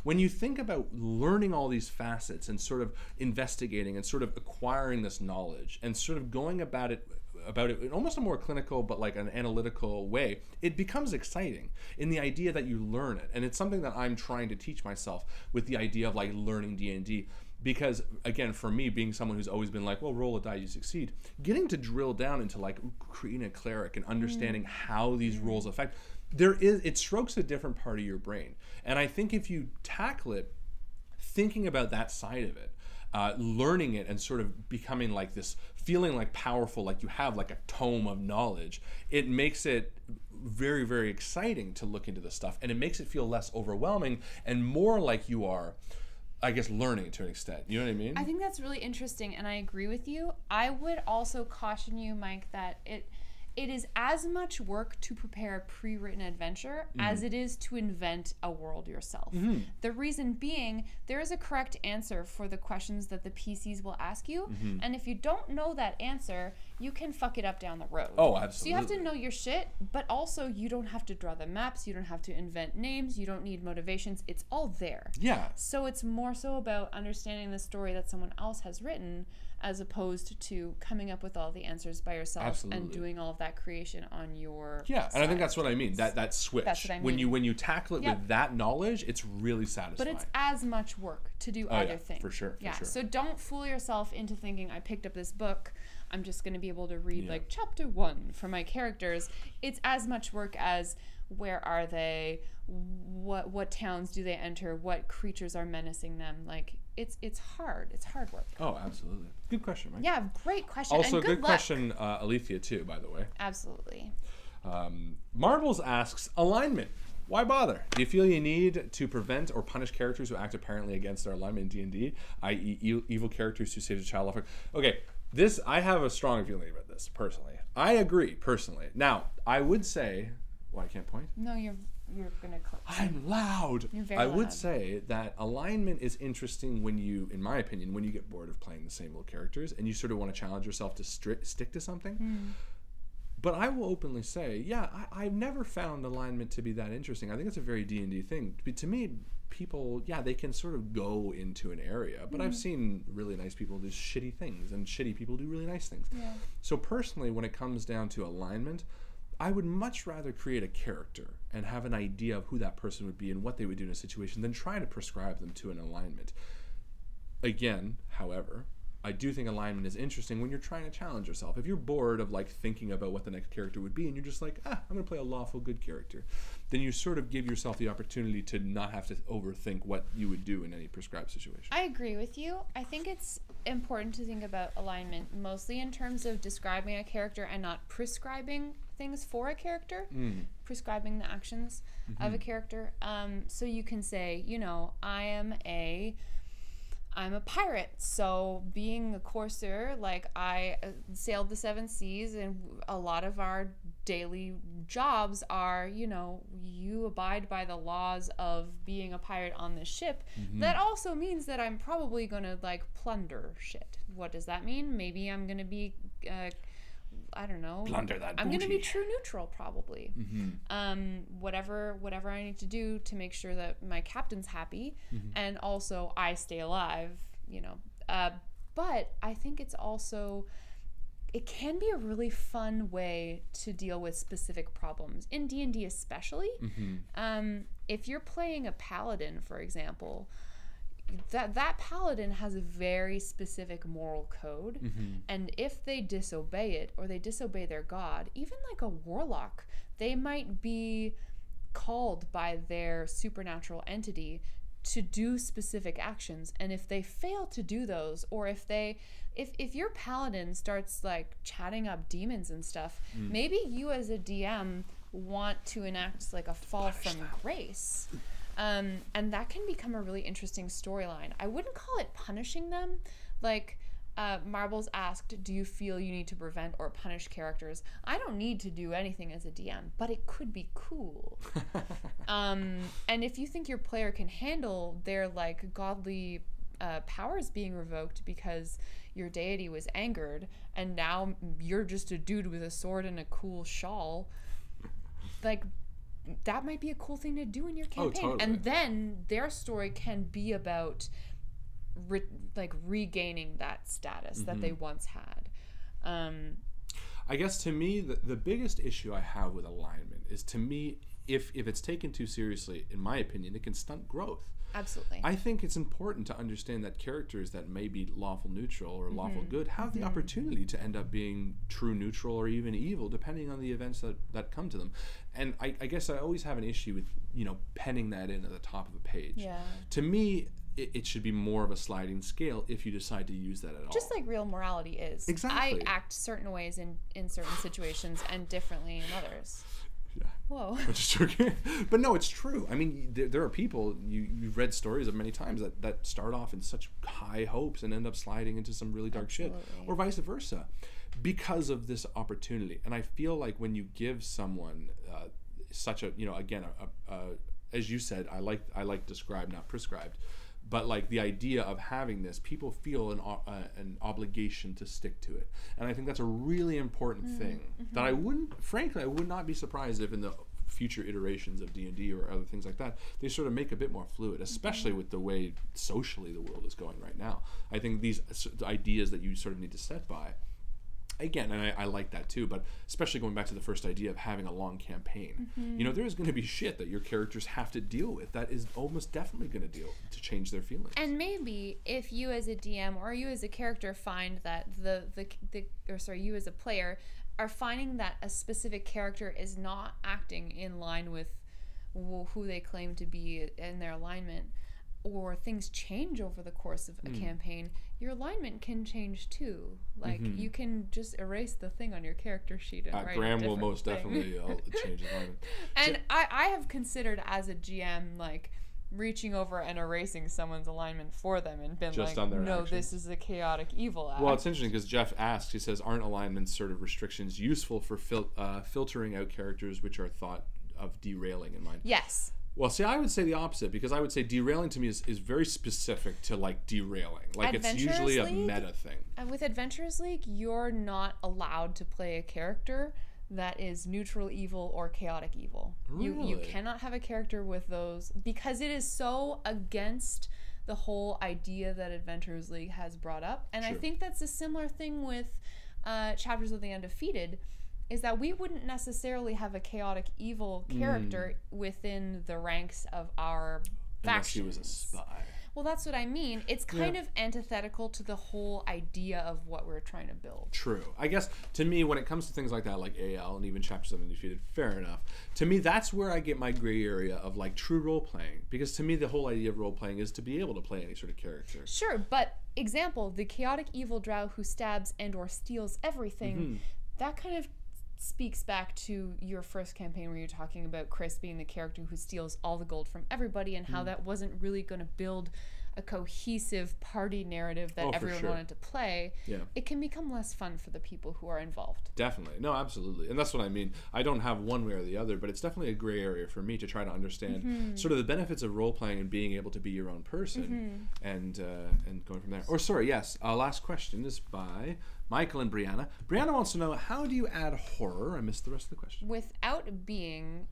When you think about learning all these facets and sort of investigating and sort of acquiring this knowledge and sort of going about it in almost a more clinical but like an analytical way, it becomes exciting in the idea that you learn it. And it's something that I'm trying to teach myself with the idea of like learning D&D. Because, again, for me, being someone who's always been like, well, roll a die, you succeed, getting to drill down into, like, creating a cleric and understanding how these rolls affect, it strokes a different part of your brain. And I think if you tackle it, thinking about that side of it, learning it and sort of becoming like this, feeling like powerful, like you have like a tome of knowledge, it makes it very, very exciting to look into this stuff. And it makes it feel less overwhelming and more like you are, I guess, learning to an extent. You know what I mean? I think that's really interesting, and I agree with you. I would also caution you, Mike, that it is as much work to prepare a pre-written adventure as it is to invent a world yourself. The reason being, there is a correct answer for the questions that the PCs will ask you, and if you don't know that answer, you can fuck it up down the road. Oh, absolutely. So you have to know your shit, but also you don't have to draw the maps, you don't have to invent names, you don't need motivations, it's all there. Yeah. So it's more so about understanding the story that someone else has written as opposed to coming up with all the answers by yourself. Absolutely. And doing all of that creation on your and I think that's what I mean. That switch. That's what I mean. When you tackle it with that knowledge, it's really satisfying. But it's as much work to do either thing. For sure. So don't fool yourself into thinking I picked up this book, I'm just going to be able to read like chapter 1 for my characters. It's as much work as where are they, what towns do they enter, what creatures are menacing them. Like it's hard work. Oh, absolutely. Good question, Mike. Yeah, great question. Also, and good luck. question, Alethea, too, by the way. Absolutely. Marbles asks, alignment. Why bother? Do you feel you need to prevent or punish characters who act apparently against their alignment in D&D, i.e. evil characters who save the child life? Okay, this, I have a strong feeling about this, personally. I agree, personally. Now, I would say... Well, I can't point? No, you're going to click. I'm loud! You're very I loud. would say that alignment is interesting when you, in my opinion, when you get bored of playing the same old characters and you sort of want to challenge yourself to stick to something. But I will openly say, yeah, I've never found alignment to be that interesting. I think it's a very D&D thing. To me, people, yeah, they can sort of go into an area, but I've seen really nice people do shitty things, and shitty people do really nice things. Yeah. So personally, when it comes down to alignment, I would much rather create a character and have an idea of who that person would be and what they would do in a situation than try to prescribe them to an alignment. Again, however, I do think alignment is interesting when you're trying to challenge yourself. If you're bored of like thinking about what the next character would be and you're just like, I'm going to play a lawful good character, then you sort of give yourself the opportunity to not have to overthink what you would do in any prescribed situation. I agree with you. I think it's important to think about alignment mostly in terms of describing a character and not prescribing things for a character, prescribing the actions of a character. So you can say, you know, I'm a pirate, so being a corsair, like I sailed the 7 seas, and a lot of our daily jobs are, you know, you abide by the laws of being a pirate on this ship. That also means that I'm probably gonna like plunder shit. What does that mean? Maybe I'm gonna be I don't know. Plunder that I'm going to be booty. true neutral, probably. Whatever I need to do to make sure that my captain's happy, and also I stay alive, you know. But I think it's also, it can be a really fun way to deal with specific problems in D&D, especially. If you're playing a paladin, for example, that paladin has a very specific moral code, and if they disobey it, or they disobey their god, even like a warlock, they might be called by their supernatural entity to do specific actions, and if they fail to do those, or if your paladin starts like chatting up demons and stuff, maybe you as a DM want to enact like a fall from grace. And that can become a really interesting storyline. I wouldn't call it punishing them. Like, Marbles asked, do you feel you need to prevent or punish characters? I don't need to do anything as a DM, but it could be cool. And if you think your player can handle their, like, godly powers being revoked because your deity was angered, and now you're just a dude with a sword and a cool shawl, like... that might be a cool thing to do in your campaign. Totally. And then their story can be about regaining that status that they once had. I guess to me, the biggest issue I have with alignment is, to me, if it's taken too seriously, in my opinion, it can stunt growth. Absolutely. I think it's important to understand that characters that may be lawful neutral or lawful good have the opportunity to end up being true neutral or even evil, depending on the events that come to them. And I guess I always have an issue with, you know, penning that in at the top of a page. Yeah. To me, it should be more of a sliding scale if you decide to use that at all. Just like real morality is. Exactly. I act certain ways in certain situations and differently in others. Yeah. Whoa. I'm just joking. But no, it's true. I mean, there are people, you've read stories of many times that start off in such high hopes and end up sliding into some really dark shit. Or vice versa, because of this opportunity. And I feel like when you give someone such a, you know, again, as you said, I like described, not prescribed. But like the idea of having this, people feel an obligation to stick to it, and I think that's a really important thing. That I would not be surprised if in the future iterations of D&D or other things like that, they sort of make a bit more fluid, especially with the way socially the world is going right now. I think these ideas that you sort of need to set by. Again, and I like that too, but especially going back to the first idea of having a long campaign. You know, there is going to be shit that your characters have to deal with that is almost definitely going to change their feelings. And maybe if you as a DM or you as a character find that you as a player are finding that a specific character is not acting in line with who they claim to be in their alignment, or things change over the course of a campaign, your alignment can change too. Like you can just erase the thing on your character sheet and write Graham a will different most thing. definitely change alignment. And I have considered as a GM, like, reaching over and erasing someone's alignment for them and been Just like, on their no, actions. this is a chaotic evil act. Well, it's interesting because Jeff asks, he says, aren't alignment sort of restrictions useful for filtering out characters which are thought of derailing in mind? Yes. Well, see, I would say the opposite, because I would say derailing to me is very specific to, like, derailing. Like, it's usually a meta thing. And with Adventurers League, you're not allowed to play a character that is neutral evil or chaotic evil. Really? You cannot have a character with those, because it is so against the whole idea that Adventurers League has brought up. And I think that's a similar thing with Chapters of the Undefeated, is that we wouldn't necessarily have a chaotic evil character within the ranks of our factions. Unless he was a spy. Well, that's what I mean. It's kind of antithetical to the whole idea of what we're trying to build. True. I guess, to me, when it comes to things like that, like AL and even Chapters of Undefeated, fair enough. To me, that's where I get my gray area of, like, true role-playing. Because to me, the whole idea of role-playing is to be able to play any sort of character. Sure, but example, the chaotic evil drow who stabs and or steals everything, that kind of speaks back to your first campaign where you're talking about Chris being the character who steals all the gold from everybody, and how that wasn't really going to build a cohesive party narrative that everyone wanted to play. It can become less fun for the people who are involved. Definitely. No, absolutely. And that's what I mean. I don't have one way or the other, but it's definitely a gray area for me to try to understand sort of the benefits of role-playing and being able to be your own person and going from there. Or, sorry, yes, last question is by Michael and Brianna. Brianna wants to know, how do you add horror? I missed the rest of the question. Without being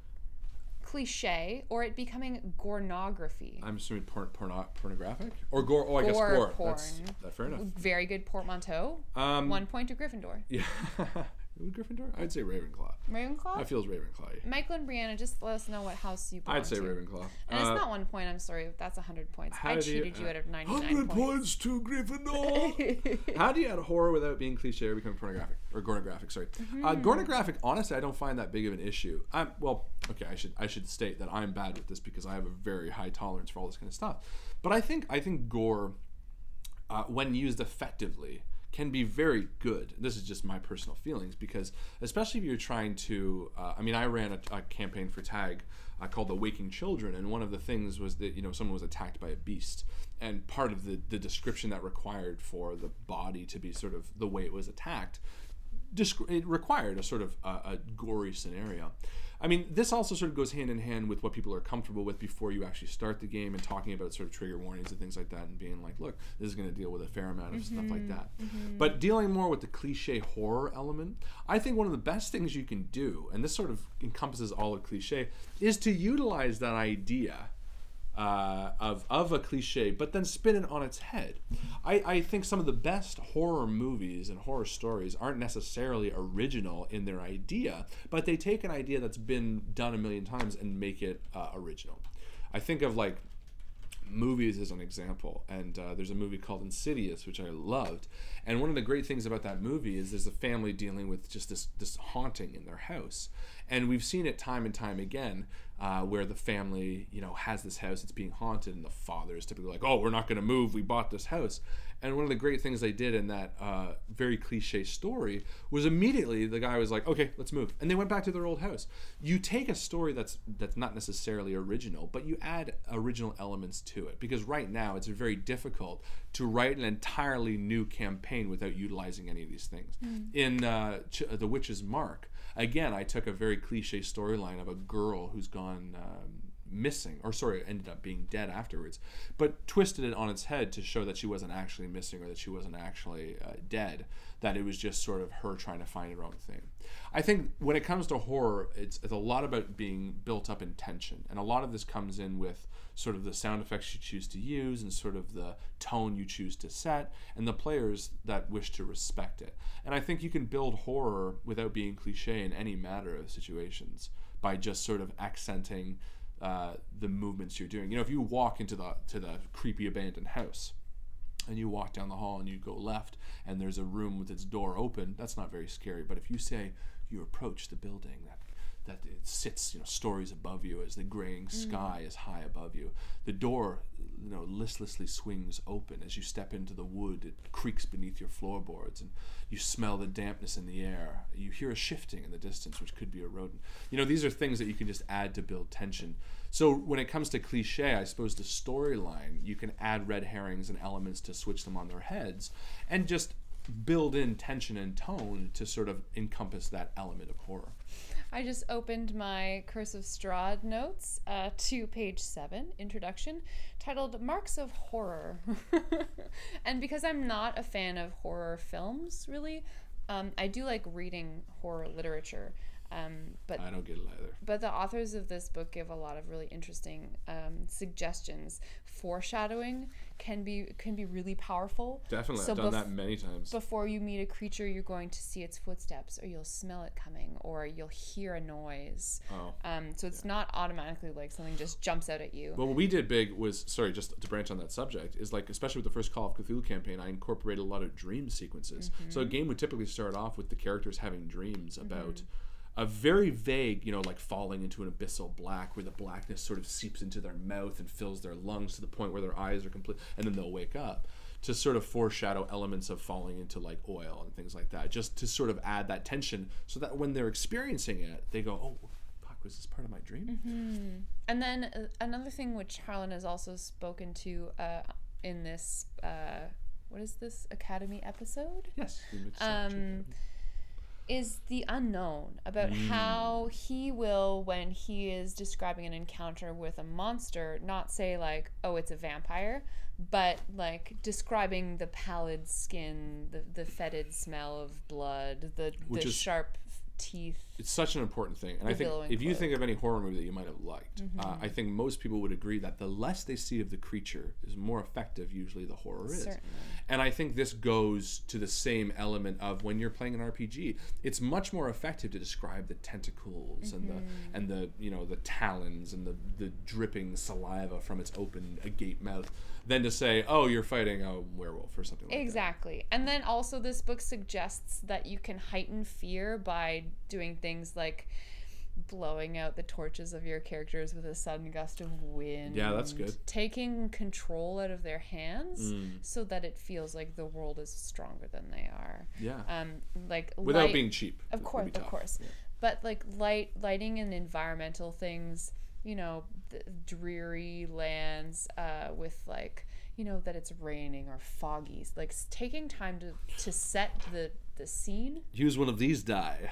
cliche or it becoming gornography. I'm assuming pornographic? Or gore? Oh, I guess gore. Porn. That's fair enough. Very good portmanteau. 1 point to Gryffindor. Yeah. Gryffindor? I'd say Ravenclaw. Ravenclaw? I feel it's Ravenclaw. Michael and Brianna, just let us know what house you belong to. I'd say Ravenclaw. And it's not 1 point, I'm sorry. That's 100 points. I cheated you out of 99 100 points to Gryffindor! How do you add horror without being cliche or becoming pornographic? Or gornographic, sorry. Gornographic, honestly, I don't find that big of an issue. Well, okay, I should state that I'm bad with this because I have a very high tolerance for all this kind of stuff. But I think gore, when used effectively, can be very good. This is just my personal feelings, because especially if you're trying to, I ran a campaign for TAG called The Waking Children, and one of the things was that, someone was attacked by a beast, and part of the description that required for the body to be sort of the way it was attacked, it required a sort of a gory scenario. This also sort of goes hand in hand with what people are comfortable with before you actually start the game, and talking about sort of trigger warnings and things like that, and being like, look, this is going to deal with a fair amount of stuff like that. But dealing more with the cliche horror element, I think one of the best things you can do, and this sort of encompasses all of cliche, is to utilize that idea of a cliche, but then spin it on its head. I think some of the best horror movies and horror stories aren't necessarily original in their idea, but they take an idea that's been done a million times and make it original. I think of, like, movies as an example, and there's a movie called Insidious, which I loved, and one of the great things about that movie is there's a family dealing with just this haunting in their house, and we've seen it time and time again, where the family has this house, it's being haunted, and the father is typically like, oh, we're not going to move, we bought this house. And one of the great things they did in that very cliche story was immediately the guy was like, okay, let's move. And they went back to their old house. You take a story that's not necessarily original, but you add original elements to it. Because right now it's very difficult to write an entirely new campaign without utilizing any of these things. In The Witch's Mark, again, I took a very cliche storyline of a girl who's gone missing, or sorry, ended up being dead afterwards, but twisted it on its head to show that she wasn't actually missing, or that she wasn't actually dead, that it was just sort of her trying to find her own thing. I think when it comes to horror, it's a lot about being built up in tension, and a lot of this comes in with sort of the sound effects you choose to use, and sort of the tone you choose to set, and the players that wish to respect it. And I think you can build horror without being cliche in any matter of situations by just sort of accenting the movements you're doing. If you walk into the creepy abandoned house, and you walk down the hall and you go left, and there's a room with its door open, that's not very scary. But if you say you approach the building that it sits, stories above you as the graying sky is high above you. The door, listlessly swings open as you step into the wood. It creaks beneath your floorboards, and you smell the dampness in the air. You hear a shifting in the distance, which could be a rodent. These are things that you can just add to build tension. So when it comes to cliche, I suppose the storyline, you can add red herrings and elements to switch them on their heads, and just build in tension and tone to sort of encompass that element of horror. I just opened my Curse of Strahd notes to page 7, introduction, titled Marks of Horror. And because I'm not a fan of horror films, really, I do like reading horror literature. But I don't get it either. But the authors of this book give a lot of really interesting suggestions. Foreshadowing can be really powerful. Definitely, so I've done that many times. Before you meet a creature, you're going to see its footsteps, or you'll smell it coming, or you'll hear a noise. So it's not automatically like something just jumps out at you. Well, what we did big was, just to branch on that subject, is like, especially with the first Call of Cthulhu campaign, I incorporated a lot of dream sequences. So a game would typically start off with the characters having dreams about a very vague, like falling into an abyssal black, where the blackness sort of seeps into their mouth and fills their lungs to the point where their eyes are complete, and then they'll wake up, to sort of foreshadow elements of falling into like oil and things like that, just to sort of add that tension, so that when they're experiencing it, they go, oh, fuck, was this part of my dream? And then another thing which Harlan has also spoken to in this, what is this, Academy episode? Yes. Is the unknown, about how he will, when he is describing an encounter with a monster, not say like, oh, it's a vampire, but like describing the pallid skin, the fetid smell of blood, the sharp teeth. It's such an important thing, and I think if you think of any horror movie that you might have liked, I think most people would agree that the less they see of the creature is more effective usually the horror is. Certainly. And I think this goes to the same element of when you're playing an RPG, it's much more effective to describe the tentacles and the talons and the dripping saliva from its open agape mouth than to say, oh, you're fighting a werewolf or something like that. Exactly. And then also this book suggests that you can heighten fear by doing things like blowing out the torches of your characters with a sudden gust of wind. Yeah, that's good. Taking control out of their hands so that it feels like the world is stronger than they are. Yeah. Like without being cheap. Of course. Yeah. But like lighting and environmental things, the dreary lands with like, that it's raining or foggy. Like taking time to set the scene. Use one of these die.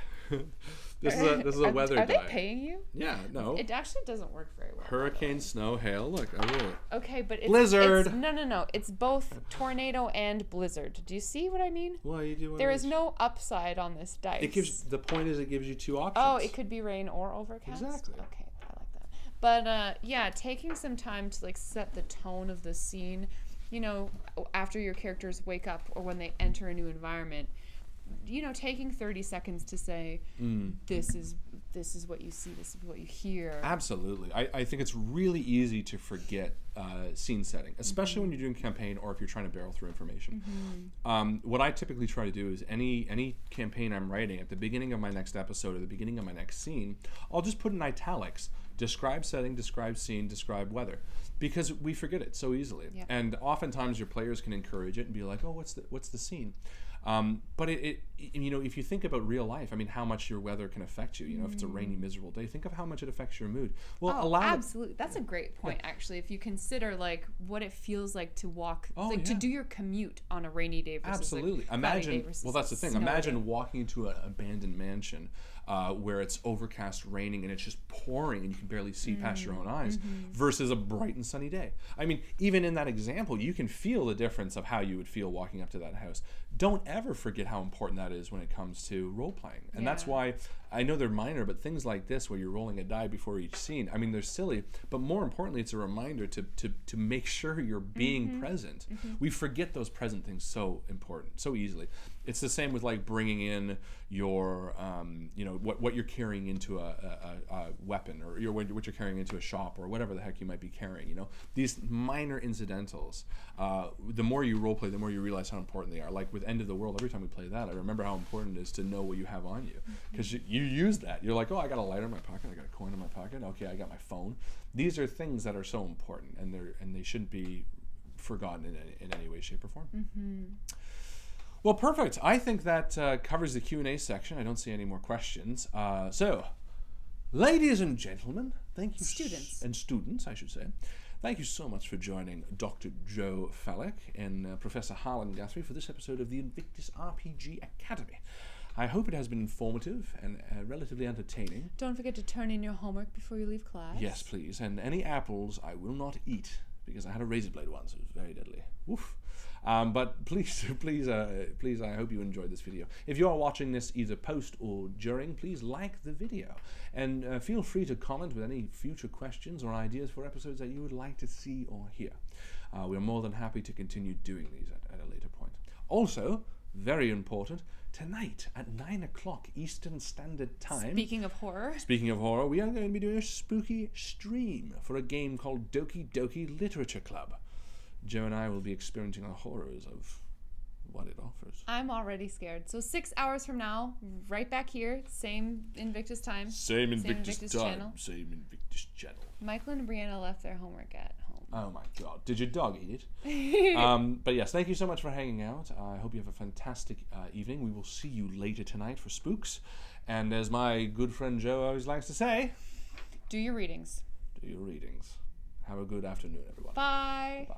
This is a weather die. Are they paying you? Yeah, no. It actually doesn't work very well. Hurricane, snow, hail. Look, I will. Okay, but it's blizzard. No. It's both tornado and blizzard. Do you see what I mean? Well, you do. There is no upside on this dice. The point is, it gives you two options. Oh, it could be rain or overcast. Exactly. Okay, I like that. But yeah, taking some time to like set the tone of the scene. After your characters wake up or when they enter a new environment. Taking 30 seconds to say, this is what you see, this is what you hear. Absolutely. I think it's really easy to forget scene setting, especially when you're doing campaign or if you're trying to barrel through information. What I typically try to do is any campaign I'm writing, at the beginning of my next episode or the beginning of my next scene, I'll just put in italics, describe setting, describe scene, describe weather, because we forget it so easily. Yep. And oftentimes your players can encourage it and be like, oh, what's the scene? But if you think about real life, I mean, how much your weather can affect you. If it's a rainy, miserable day, think of how much it affects your mood. Well, absolutely. That's a great point, actually. If you consider like what it feels like to walk, to do your commute on a rainy day versus absolutely. Imagine. Well, that's the thing. Imagine walking into an abandoned mansion where it's overcast, raining, and it's just pouring, and you can barely see past your own eyes, versus a bright and sunny day. I mean, even in that example, you can feel the difference of how you would feel walking up to that house. Don't ever forget how important that is when it comes to role playing, and that's why I know they're minor, but things like this where you're rolling a die before each scene, I mean, they're silly, but more importantly, it's a reminder to make sure you're being present. We forget those present things so important, so easily. It's the same with like bringing in your, you know, what you're carrying into a weapon, or what you're carrying into a shop, or whatever the heck you might be carrying. You know, these minor incidentals. The more you roleplay, the more you realize how important they are. Like with End of the World, every time we play that, I remember how important it is to know what you have on you, because you use that. You're like, oh, I got a lighter in my pocket, I got a coin in my pocket. Okay, I got my phone. These are things that are so important, and they shouldn't be forgotten in any way, shape, or form. Well, perfect. I think that covers the Q&A section. I don't see any more questions. So, ladies and gentlemen, thank you. Students, I should say. Thank you so much for joining Dr. Joe Fallak and Professor Harlan Guthrie for this episode of the INVICTUS RPG Academy. I hope it has been informative and relatively entertaining. Don't forget to turn in your homework before you leave class. Yes, please. And any apples I will not eat, because I had a razor blade once. It was very deadly. Woof. But please, I hope you enjoyed this video. If you are watching this either post or during, please like the video. And feel free to comment with any future questions or ideas for episodes that you would like to see or hear. We're more than happy to continue doing these at a later point. Also, very important, tonight at 9 o'clock Eastern Standard Time. Speaking of horror, we are going to be doing a spooky stream for a game called Doki Doki Literature Club. Joe and I will be experiencing the horrors of what it offers. I'm already scared. So 6 hours from now, right back here, same Invictus time. Same Invictus channel. Same Invictus channel. Michael and Brianna left their homework at home. Oh my god. Did your dog eat it? But yes, thank you so much for hanging out. I hope you have a fantastic evening. We will see you later tonight for Spooks. And as my good friend Joe always likes to say, do your readings. Do your readings. Have a good afternoon, everyone. Bye. Bye.